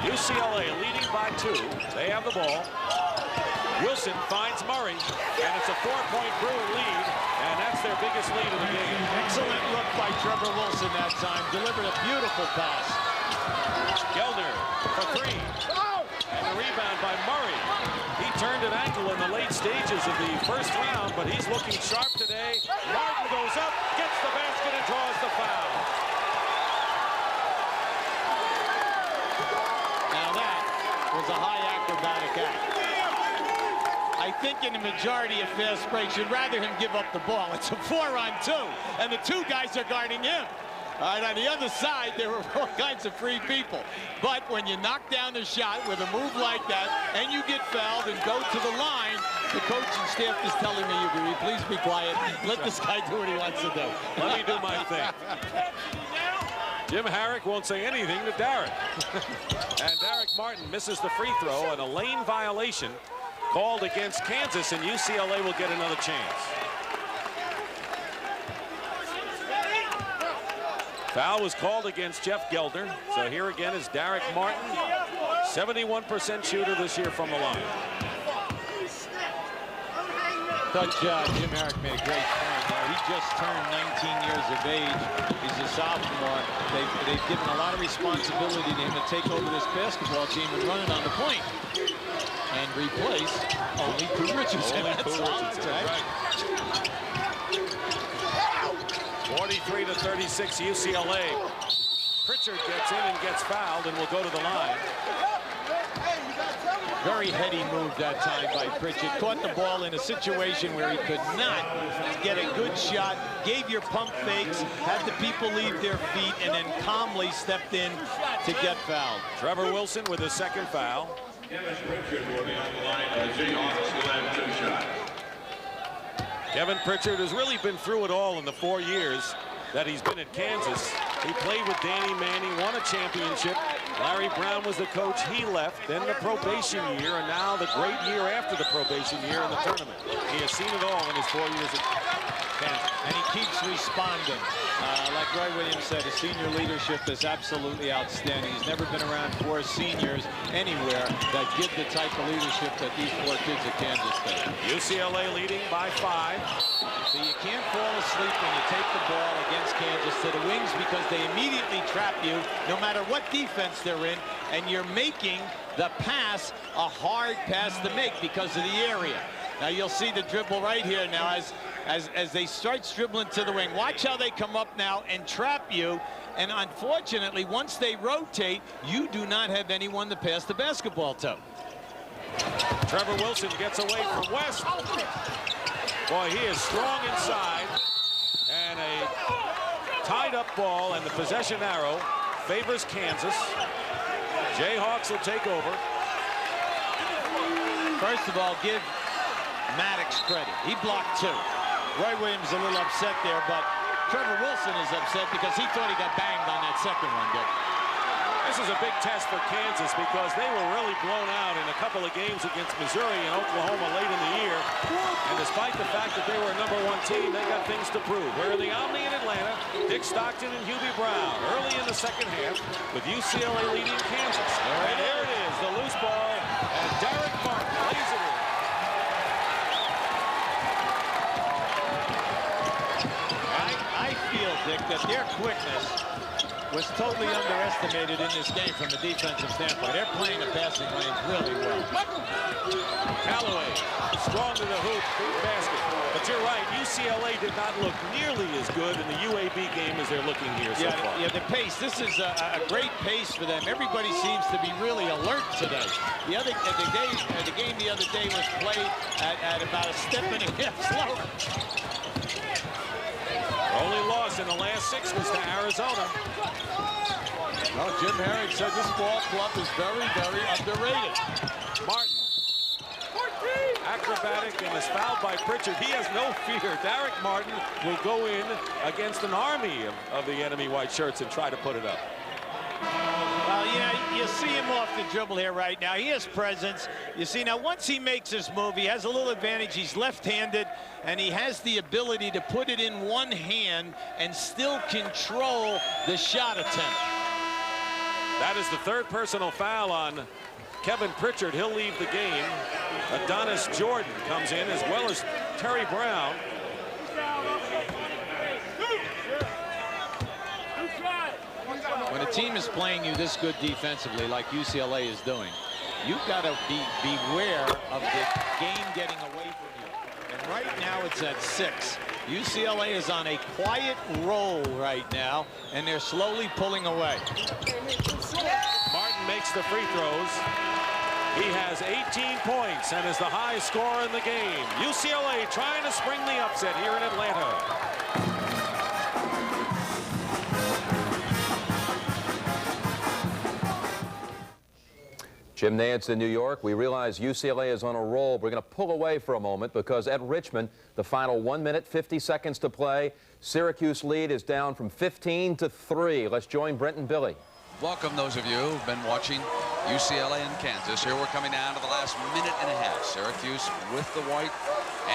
UCLA leading by 2. They have the ball. Wilson finds Murray, and it's a 4-point Bruin lead, and that's their biggest lead of the game. Excellent look by Trevor Wilson that time. Delivered a beautiful pass. Gelner for 3. And a rebound by Murray. He turned an ankle in the late stages of the first round, but he's looking sharp today. Martin goes up, gets the basket, and draws the foul. Now that was a high acrobatic act. I think in the majority of fast breaks, you'd rather him give up the ball. It's a 4-on-2, and the 2 guys are guarding him. All right, on the other side, there were all kinds of free people. But when you knock down the shot with a move like that, and you get fouled and go to the line, the coaching staff is telling me, "You please be quiet. Let this guy do what he wants to do." Let me do my thing. Jim Harrick won't say anything to Derek. And Derek Martin misses the free throw, and a lane violation called against Kansas, and UCLA will get another chance. Foul was called against Jeff Geldner. So here again is Derek Martin, 71% shooter this year from the line. Judge Jim Harrick made a great point. He just turned 19 years of age. He's a sophomore. They've given a lot of responsibility to him to take over this basketball team and run it on the point. And replace only Pooh Richardson. That's right. 43-36 UCLA. Pritchard gets in and gets fouled and will go to the line. Very heady move that time by Pritchard. Caught the ball in a situation where he could not get a good shot. Gave your pump fakes, had the people leave their feet, and then calmly stepped in to get fouled. Trevor Wilson with his second foul. Kevin Pritchard will be on the line for the Jayhawks. Will have 2 shots. Kevin Pritchard has really been through it all in the 4 years that he's been at Kansas. He played with Danny Manning, won a championship. Larry Brown was the coach. He left, then the probation year, and now the great year after the probation year in the tournament. He has seen it all in his 4 years at Kansas. And he keeps responding. Like Roy Williams said, his senior leadership is absolutely outstanding. He's never been around 4 seniors anywhere that give the type of leadership that these 4 kids at Kansas State. UCLA leading by 5. So you can't fall asleep when you take the ball against Kansas to the wings, because they immediately trap you no matter what defense they're in, and you're making the pass a hard pass to make because of the area. Now you'll see the dribble right here now as they start dribbling to the wing. Watch how they come up now and trap you. And unfortunately, once they rotate, you do not have anyone to pass the basketball to. Trevor Wilson gets away from West. Boy, he is strong inside. And a tied up ball, and the possession arrow favors Kansas. Jayhawks will take over. First of all, give Maddox credit. He blocked 2. Roy Williams a little upset there, but Trevor Wilson is upset because he thought he got banged on that second one, Dick. This is a big test for Kansas because they were really blown out in a couple of games against Missouri and Oklahoma late in the year. And despite the fact that they were a #1 team, they got things to prove. We're in the Omni in Atlanta. Dick Stockton and Hubie Brown early in the second half with UCLA leading Kansas. And there it is, the loose ball, and Derek Martin lays it in. I feel, Dick, that their quickness was totally underestimated in this game from a defensive standpoint. They're playing the passing lanes really well. Callaway, strong to the hoop, big basket. But you're right, UCLA did not look nearly as good in the UAB game as they're looking here so far. Yeah, the pace. This is a great pace for them. Everybody seems to be really alert today. The game the other day was played at about a step and a half slower. Only loss in the last 6 was to Arizona. Well, Jim Harrick said this ball club is very, very underrated. Martin, acrobatic, and is fouled by Pritchard. He has no fear. Derek Martin will go in against an army of the enemy white shirts and try to put it up. Well, yeah, you see him off the dribble here right now. He has presence. You see, now once he makes this move, he has a little advantage. He's left-handed, and he has the ability to put it in one hand and still control the shot attempt. That is the 3rd personal foul on Kevin Pritchard. He'll leave the game. Adonis Jordan comes in, as well as Terry Brown. When a team is playing you this good defensively, like UCLA is doing, you've got to beware of the game getting away from you. And right now it's at 6. UCLA is on a quiet roll right now, and they're slowly pulling away. Martin makes the free throws. He has 18 points and is the highest scorer in the game. UCLA trying to spring the upset here in Atlanta. Jim Nance in New York. We realize UCLA is on a roll. We're going to pull away for a moment because at Richmond, the final 1 minute, 50 seconds to play. Syracuse lead is down from 15 to 3. Let's join Brent and Billy. Welcome those of you who've been watching UCLA and Kansas. Here we're coming down to the last minute and a half. Syracuse with the white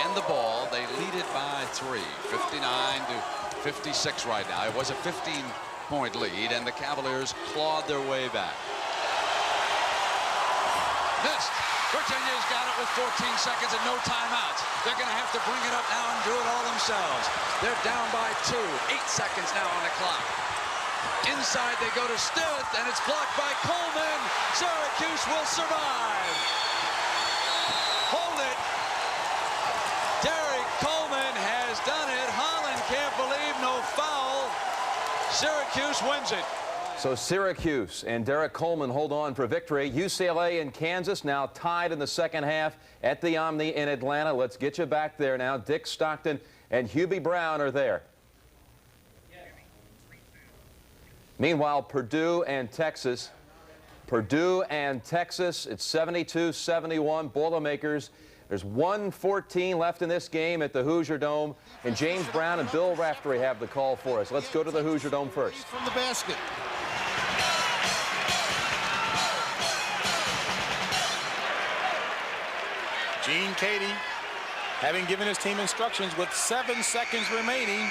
and the ball. They lead it by 3, 59 to 56 right now. It was a 15-point lead, and the Cavaliers clawed their way back. Missed. Virginia's got it with 14 seconds and no timeouts. They're going to have to bring it up now and do it all themselves. They're down by 2. 8 seconds now on the clock. Inside they go to Stith, and it's blocked by Coleman. Syracuse will survive. Hold it. Derek Coleman has done it. Holland can't believe no foul. Syracuse wins it. So Syracuse and Derek Coleman hold on for victory. UCLA and Kansas now tied in the second half at the Omni in Atlanta. Let's get you back there now. Dick Stockton and Hubie Brown are there. Meanwhile, Purdue and Texas, it's 72-71, Boilermakers. There's 1:14 left in this game at the Hoosier Dome, and James Brown and Bill Raftery have the call for us. Let's go to the Hoosier Dome first. From the basket. Gene Cady, having given his team instructions with 7 seconds remaining,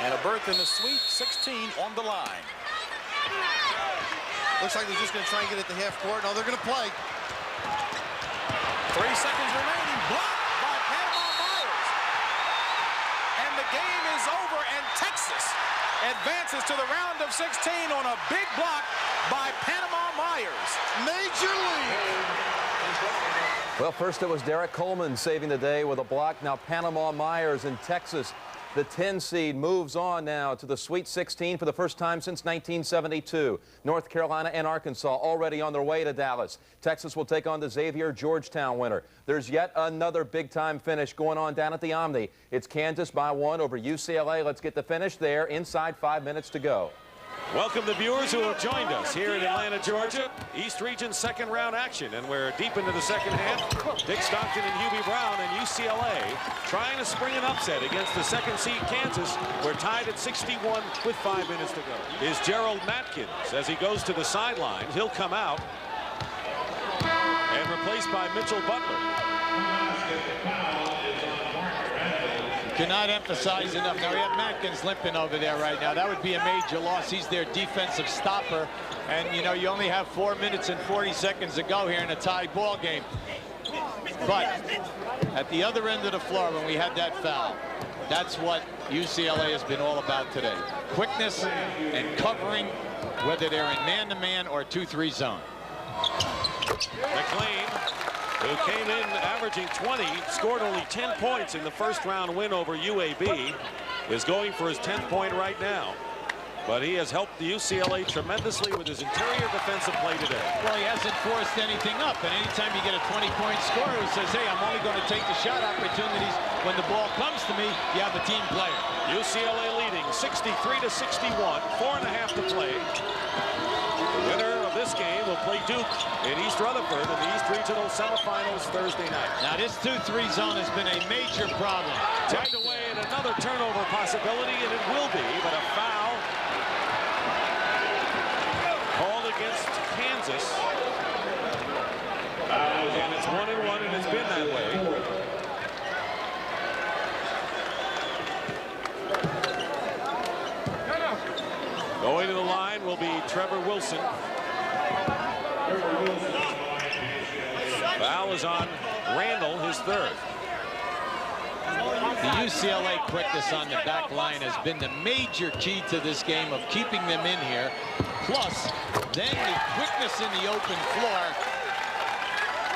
and a berth in the Sweet 16 on the line. Looks like they're just going to try and get it to half court. No, they're going to play. 3 seconds remaining. Blocked by Panama Myers. And the game is over, and Texas advances to the round of 16 on a big block by Panama Myers. Major league. Well, first it was Derek Coleman saving the day with a block. Now Panama Myers in Texas. The 10 seed moves on now to the Sweet 16 for the first time since 1972. North Carolina and Arkansas already on their way to Dallas. Texas will take on the Xavier Georgetown winner. There's yet another big-time finish going on down at the Omni. It's Kansas by 1 over UCLA. Let's get the finish there inside 5 minutes to go. Welcome to viewers who have joined us here in Atlanta, Georgia. East Region second round action, and we're deep into the second half. Dick Stockton and Hubie Brown and UCLA trying to spring an upset against the second seed Kansas. We're tied at 61 with 5 minutes to go. Is Gerald Matkins as he goes to the sideline. He'll come out and replaced by Mitchell Butler. Cannot emphasize enough. Now, we have Matkins limping over there right now. That would be a major loss. He's their defensive stopper. And, you know, you only have 4 minutes and 40 seconds to go here in a tied ball game. But at the other end of the floor, when we had that foul, that's what UCLA has been all about today. Quickness and covering, whether they're in man-to-man or 2-3 zone. McLean, who came in averaging 20, scored only 10 points in the first round win over UAB, is going for his 10th point right now. But he has helped the UCLA tremendously with his interior defensive play today. Well, he hasn't forced anything up, and anytime you get a 20-point scorer who says, hey, I'm only going to take the shot opportunities when the ball comes to me, you have a team player. UCLA leading 63-61, 4.5 to play. The winner of this game will play Duke in East Rutherford in the East Regional semifinals Thursday night. Now, this 2-3 zone has been a major problem. Tipped away and another turnover possibility, and it will be, but a foul called against Kansas. And it's 1-1, and it's been that way. Going to the line will be Trevor Wilson. Foul is on Randall, his third. The UCLA quickness on the back line has been the major key to this game of keeping them in here. Plus, then the quickness in the open floor,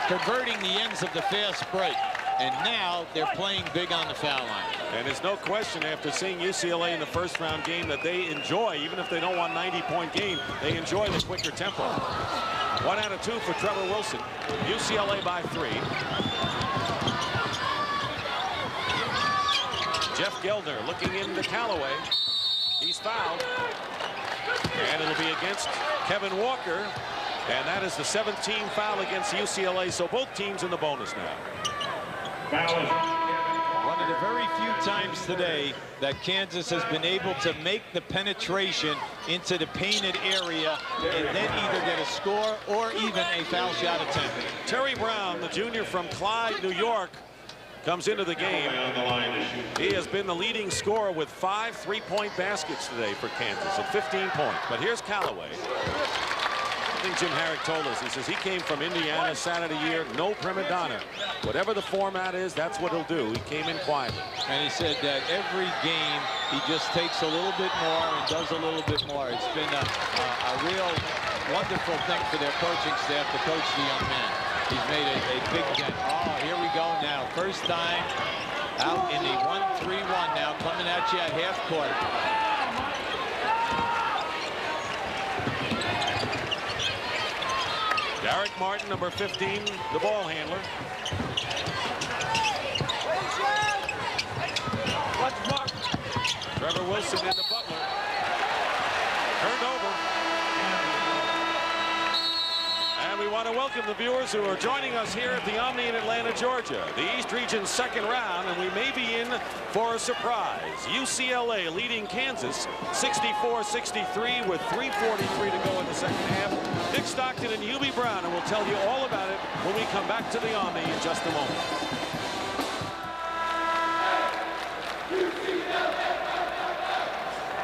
converting the ends of the fast break. And now they're playing big on the foul line. And there's no question after seeing UCLA in the first round game that they enjoy, even if they don't want a 90-point game, they enjoy the quicker tempo. 1 out of 2 for Trevor Wilson. UCLA by 3. Jeff Geldner looking into Callaway. He's fouled. And it'll be against Kevin Walker. And that is the 17th foul against UCLA, so both teams in the bonus now. One of the very few times today that Kansas has been able to make the penetration into the painted area and then either get a score or even a foul shot attempt. Terry Brown, the junior from Clyde, New York, comes into the game. He has been the leading scorer with 5 3-point baskets today for Kansas at 15 points. But here's Callaway. I think Jim Herrick told us, he says he came from Indiana, Saturday year, no prima donna. Whatever the format is, that's what he'll do. He came in quietly. And he said that every game he just takes a little bit more and does a little bit more. It's been a real wonderful thing for their coaching staff to coach the young man. He's made a big dent. Oh, here we go now. First time out in the 1-3-1 now, coming at you at half court. Derek Martin, number 15, the ball handler. Trevor Wilson into Butler. Turned over. And we want to welcome the viewers who are joining us here at the Omni in Atlanta, Georgia. The East Region's second round, and we may be in for a surprise. UCLA leading Kansas 64-63 with 3:43 to go in the second half. Dick Stockton and Hubie Brown, and we'll tell you all about it when we come back to the Omni in just a moment.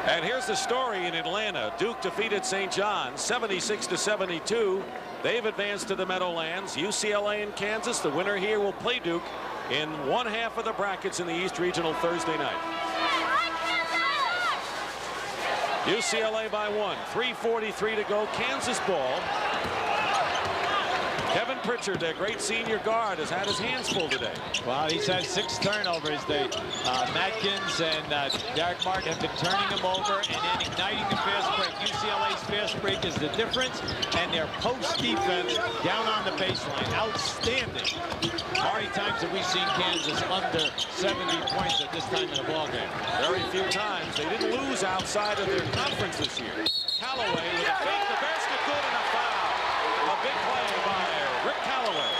And here's the story in Atlanta. Duke defeated St. John's 76-72. They've advanced to the Meadowlands. UCLA and Kansas, the winner here will play Duke in one half of the brackets in the East Regional Thursday night. UCLA by 1, 3:43 to go. Kansas ball. Kevin Pritchard, their great senior guard, has had his hands full today. Well, he's had 6 turnovers. Matkins and Derek Martin have been turning him over and then igniting the fast break. UCLA's fast break is the difference, and their post defense down on the baseline. Outstanding. How many times have we seen Kansas under 70 points at this time in the ballgame? Very few times. They didn't lose outside of their conference this year. Callaway with a fake, the basket good, and a foul. A big play by Rick Callaway.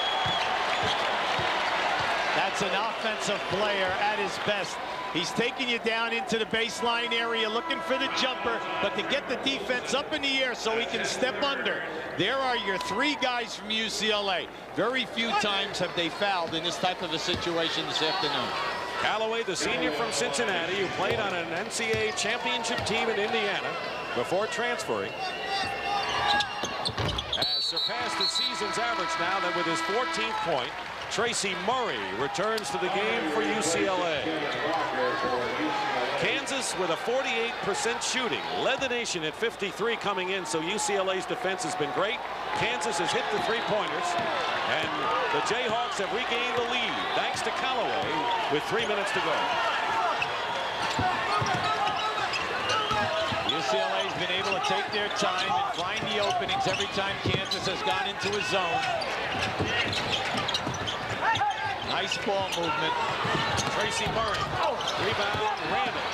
That's an offensive player at his best. He's taking you down into the baseline area, looking for the jumper, but to get the defense up in the air so he can step under. There are your 3 guys from UCLA. Very few times have they fouled in this type of a situation this afternoon. Callaway, the senior from Cincinnati, who played on an NCAA championship team in Indiana before transferring, has surpassed his season's average now that with his 14th point. Tracy Murray returns to the game for UCLA. Kansas with a 48% shooting, led the nation at 53 coming in, so UCLA's defense has been great. Kansas has hit the 3-pointers, and the Jayhawks have regained the lead thanks to Callaway with 3 minutes to go. UCLA's been able to take their time and find the openings every time Kansas has gone into a zone. Nice ball movement. Tracy Murray, rebound, Randall.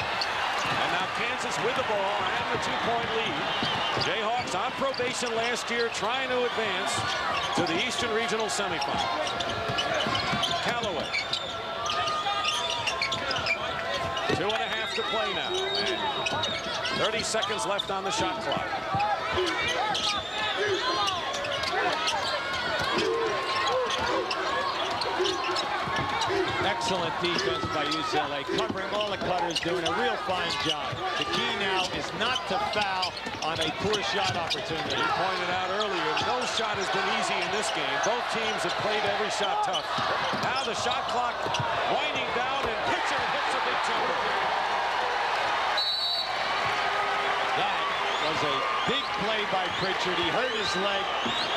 And now Kansas with the ball and the 2-point lead. Jayhawks on probation last year, trying to advance to the Eastern Regional semifinal. Callaway. 2.5 to play now. And 30 seconds left on the shot clock. Excellent defense by UCLA, covering all the cutters, doing a real fine job. The key now is not to foul on a poor shot opportunity. You pointed out earlier, no shot has been easy in this game. Both teams have played every shot tough. Now the shot clock winding down, and Pritchard hits a big jumper. That was a big play by Pritchard. He hurt his leg.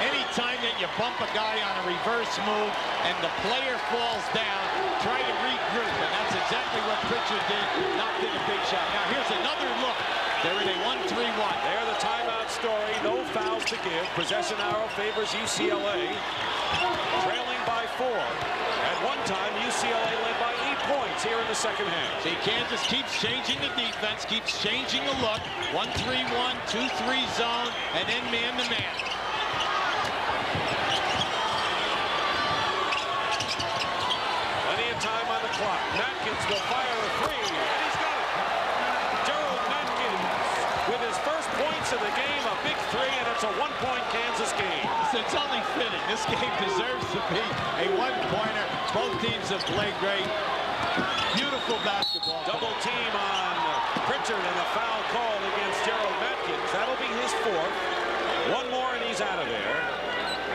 Anytime that you bump a guy on a reverse move and the player falls down, try to regroup, and that's exactly what Pritchard did. Knocked in a big shot. Now here's another look. They're in a 1-3-1. There the timeout story. No fouls to give. Possession arrow favors UCLA. Trailing by 4. At one time, UCLA led by 8 points here in the second half. See, Kansas keeps changing the defense, keeps changing the look. 1-3-1, 2-3 zone, and then man-to-man. Matkins will fire a three, and he's got it. Gerald Matkins with his first points of the game, a big three, and it's a one-point Kansas game. It's only fitting. This game deserves to be a one-pointer. Both teams have played great. Beautiful basketball. Double team on Pritchard and a foul call against Gerald Matkins. That'll be his fourth. One more and he's out of there.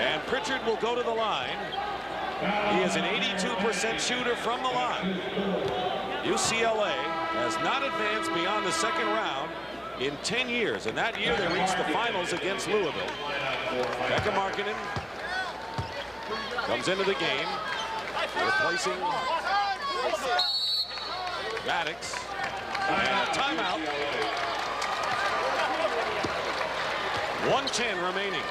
And Pritchard will go to the line. He is an 82% shooter from the line. UCLA has not advanced beyond the second round in 10 years. And that year they reached the finals against Louisville. Pekka Markkanen comes into the game, replacing Maddox. And a timeout. 1:10 remaining.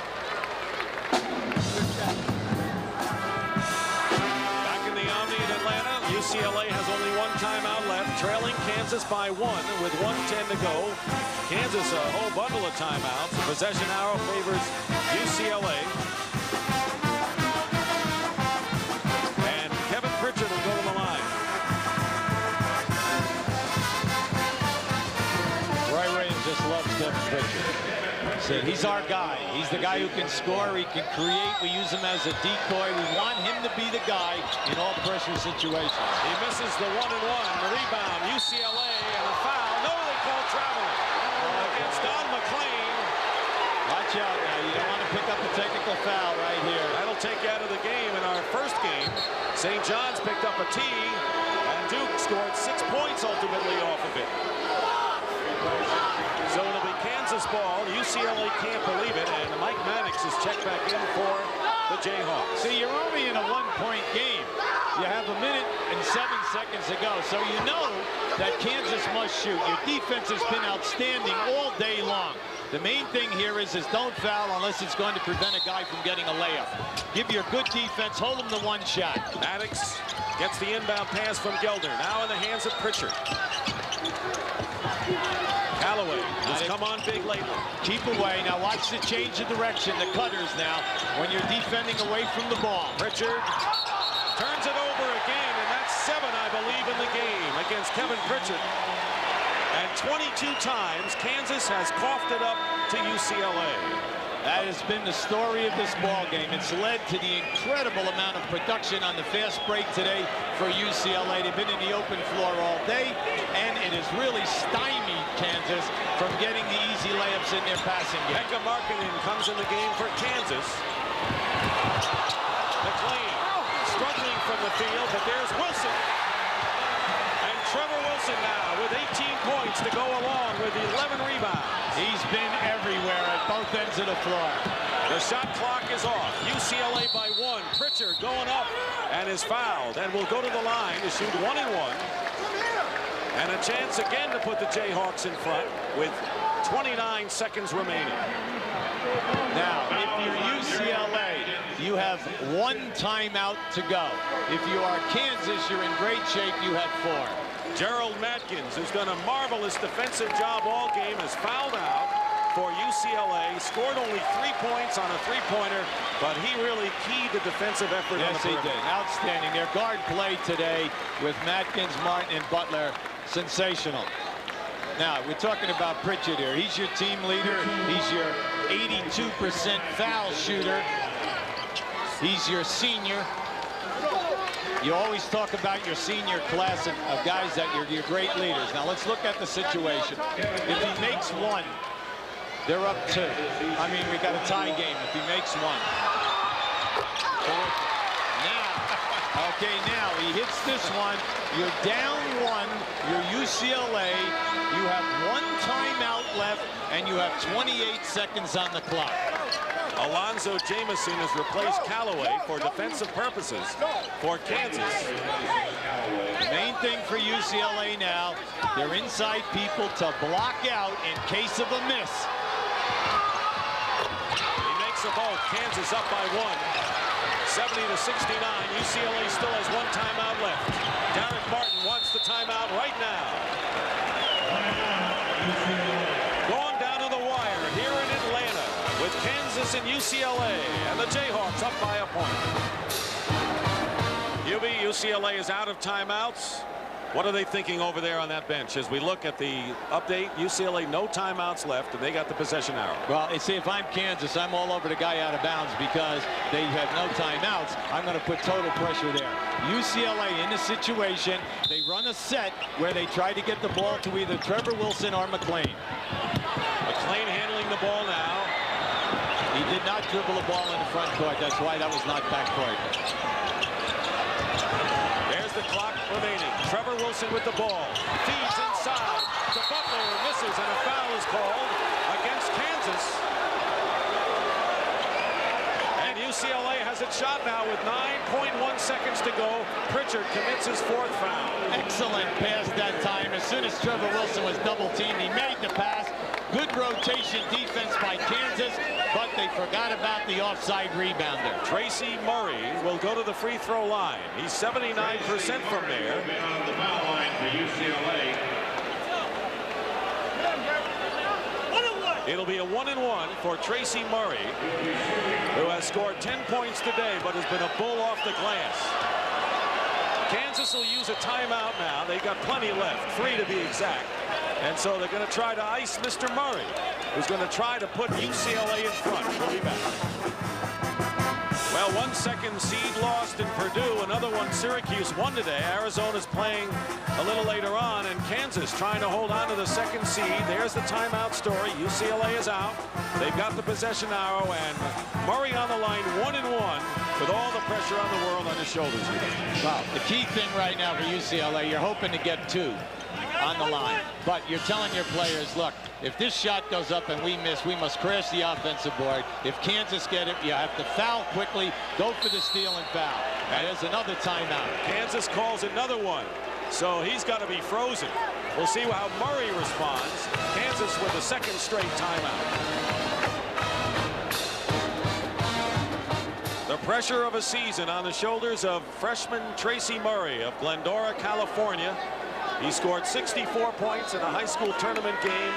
Back in the Omni in Atlanta, UCLA has only one timeout left, trailing Kansas by 1 with 1:10 to go. Kansas a whole bundle of timeouts. The possession arrow favors UCLA. And Kevin Pritchard will go to the line. Roy Williams just loves Kevin Pritchard. Said he's our guy. He's the guy who can score. He can create. We use him as a decoy. We want him to be the guy in all pressure situations. He misses the 1-and-1. The rebound, UCLA, and a foul. No, they call traveling against Don McLean. Watch out now. You don't want to pick up a technical foul right here. That'll take you out of the game. In our first game, St. John's picked up a tee, and Duke scored 6 points ultimately off of it. So it'll be Kansas ball. UCLA can't believe it, and Mike Maddox is checked back in for the Jayhawks. See, you're only in a one-point game. You have 1 minute and 7 seconds to go, so you know that Kansas must shoot. Your defense has been outstanding all day long. The main thing here is don't foul unless it's going to prevent a guy from getting a layup. Give your good defense, hold him to one shot. Maddox gets the inbound pass from Gelder, now in the hands of Pritchard. Callaway has come on big lately. Keep away. Now watch the change of direction. The cutters now when you're defending away from the ball. Pritchard turns it over again, and that's 7, I believe, in the game against Kevin Pritchard. And 22 times Kansas has coughed it up to UCLA. That has been the story of this ball game. It's led to the incredible amount of production on the fast break today for UCLA. They've been in the open floor all day, and it has really stymied Kansas from getting the easy layups in their passing game. Pekka Markkanen comes in the game for Kansas. McLean struggling from the field, but there's Wilson. And Trevor Wilson now with 18 points to go along with 11 rebounds. He's been everywhere at both ends of the floor. The shot clock is off. UCLA by 1. Pritchard going up and is fouled and will go to the line to shoot 1-and-1. And a chance again to put the Jayhawks in front with 29 seconds remaining. Now, if you're UCLA, you have 1 timeout to go. If you are Kansas, you're in great shape. You have 4. Gerald Matkins, who's done a marvelous defensive job all game, is fouled out for UCLA. Scored only 3 points on a three-pointer, but he really keyed the defensive effort. Yes, he did. Outstanding. Their guard play today with Matkins, Martin, and Butler, sensational. Now, we're talking about Pritchard here. He's your team leader. He's your 82% foul shooter. He's your senior. You always talk about your senior class of guys that you're your great leaders. Now let's look at the situation. If he makes 1, they're up 2. I mean, we got a tie game if he makes 1. Now he hits this one. You're down 1. You're UCLA. You have 1 timeout left, and you have 28 seconds on the clock. Alonzo Jamison has replaced Callaway for defensive purposes for Kansas. The main thing for UCLA now, they're inside people to block out in case of a miss. He makes them both. Kansas up by 1. 70-69. UCLA still has 1 timeout left. Derek Martin wants the timeout right now. Going down to the wire here in Atlanta with Kansas and UCLA, and the Jayhawks up by a point. UCLA is out of timeouts. What are they thinking over there on that bench as we look at the update? UCLA, no timeouts left, and they got the possession arrow. Well, see, if I'm Kansas, I'm all over the guy out of bounds because they have no timeouts. I'm going to put total pressure there. UCLA in a situation, they run a set where they try to get the ball to either Trevor Wilson or McLean. McLean handling the ball now. He did not dribble the ball in the front court. That's why that was not back court. There's the clock remaining. Trevor Wilson with the ball. Feeds inside. The Butler misses, and a foul is called against Kansas. And UCLA has its shot now with 9.1 seconds to go. Pritchard commits his 4th foul. Excellent pass that time. As soon as Trevor Wilson was double-teamed, he made the pass. Good rotation defense by Kansas, but they forgot about the offside rebounder. Tracy Murray will go to the free throw line. He's 79% from there. On the foul line for UCLA. It'll be a 1-and-1 for Tracy Murray, who has scored 10 points today, but has been a bull off the glass. Kansas will use a timeout now. They've got plenty left, 3 to be exact. And so they're going to try to ice Mr. Murray, who's going to try to put UCLA in front. We'll be back. Well, 1 second seed lost in Purdue. Another one Syracuse won today. Arizona's playing a little later on, and Kansas trying to hold on to the 2nd seed. There's the timeout story. UCLA is out. They've got the possession arrow, and Murray on the line 1-and-1 with all the pressure on the world on his shoulders. Well, the key thing right now for UCLA, you're hoping to get 2 on the line. But you're telling your players, look, if this shot goes up and we miss, we must crash the offensive board. If Kansas get it, you have to foul quickly, go for the steal and foul. And there's another timeout. Kansas calls another one, so he's got to be frozen. We'll see how Murray responds. Kansas with a 2nd straight timeout. The pressure of a season on the shoulders of freshman Tracy Murray of Glendora, California. He scored 64 points in a high school tournament game,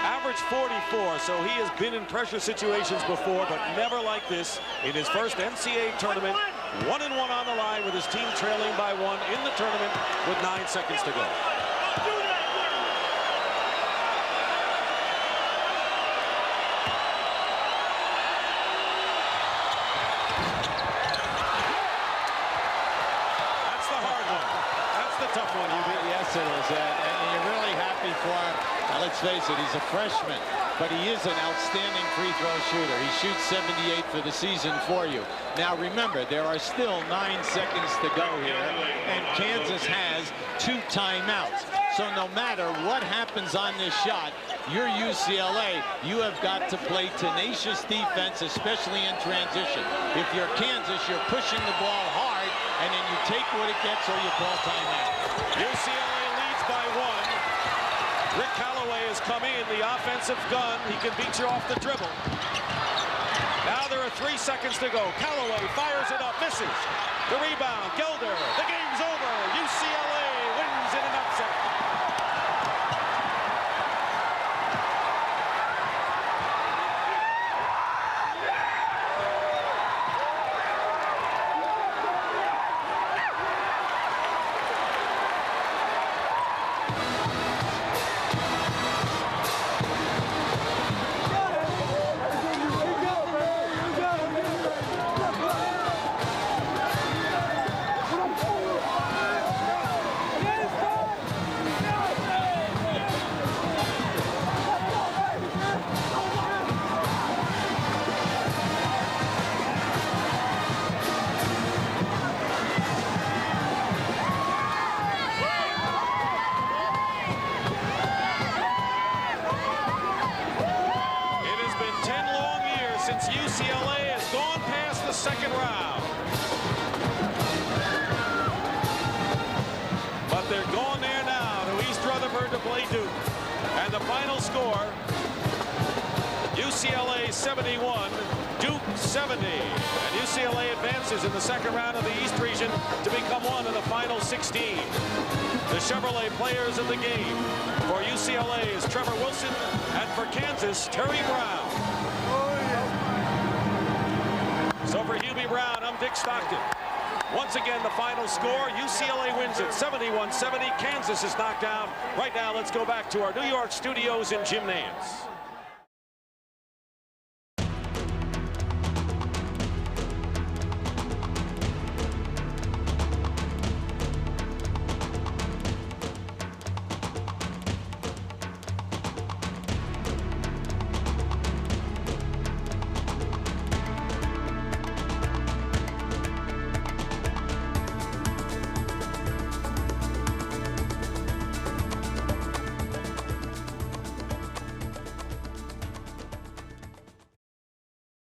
averaged 44, so he has been in pressure situations before, but never like this in his first NCAA tournament. 1-and-1 on the line with his team trailing by 1 in the tournament with 9 seconds to go. That's the hard one. That's the tough one. Yes, it is. And you're really happy for him. Now, let's face it, he's a freshman, but he is an outstanding free throw shooter. He shoots 78 for the season for you. Now, remember, there are still 9 seconds to go here, and Kansas has 2 timeouts. So no matter what happens on this shot, you're UCLA. You have got to play tenacious defense, especially in transition. If you're Kansas, you're pushing the ball hard, and then you take what it gets or you call timeout. UCLA leads by 1. Rick Callaway has come in, the offensive gun. He can beat you off the dribble. Now there are 3 seconds to go. Callaway fires it up, misses. The rebound, Gelder. The game's over. UCLA wins in an upset. Since UCLA has gone past the 2nd round. But they're going there now to East Rutherford to play Duke. And the final score, UCLA 71, Duke 70. And UCLA advances in the 2nd round of the East region to become one of the final 16. The Chevrolet players of the game for UCLA is Trevor Wilson, and for Kansas, Terry Brown. So for Hubie Brown, I'm Dick Stockton. Once again, the final score, UCLA wins it 71-70. Kansas is knocked out. Right now, let's go back to our New York studios in Jim Nantz.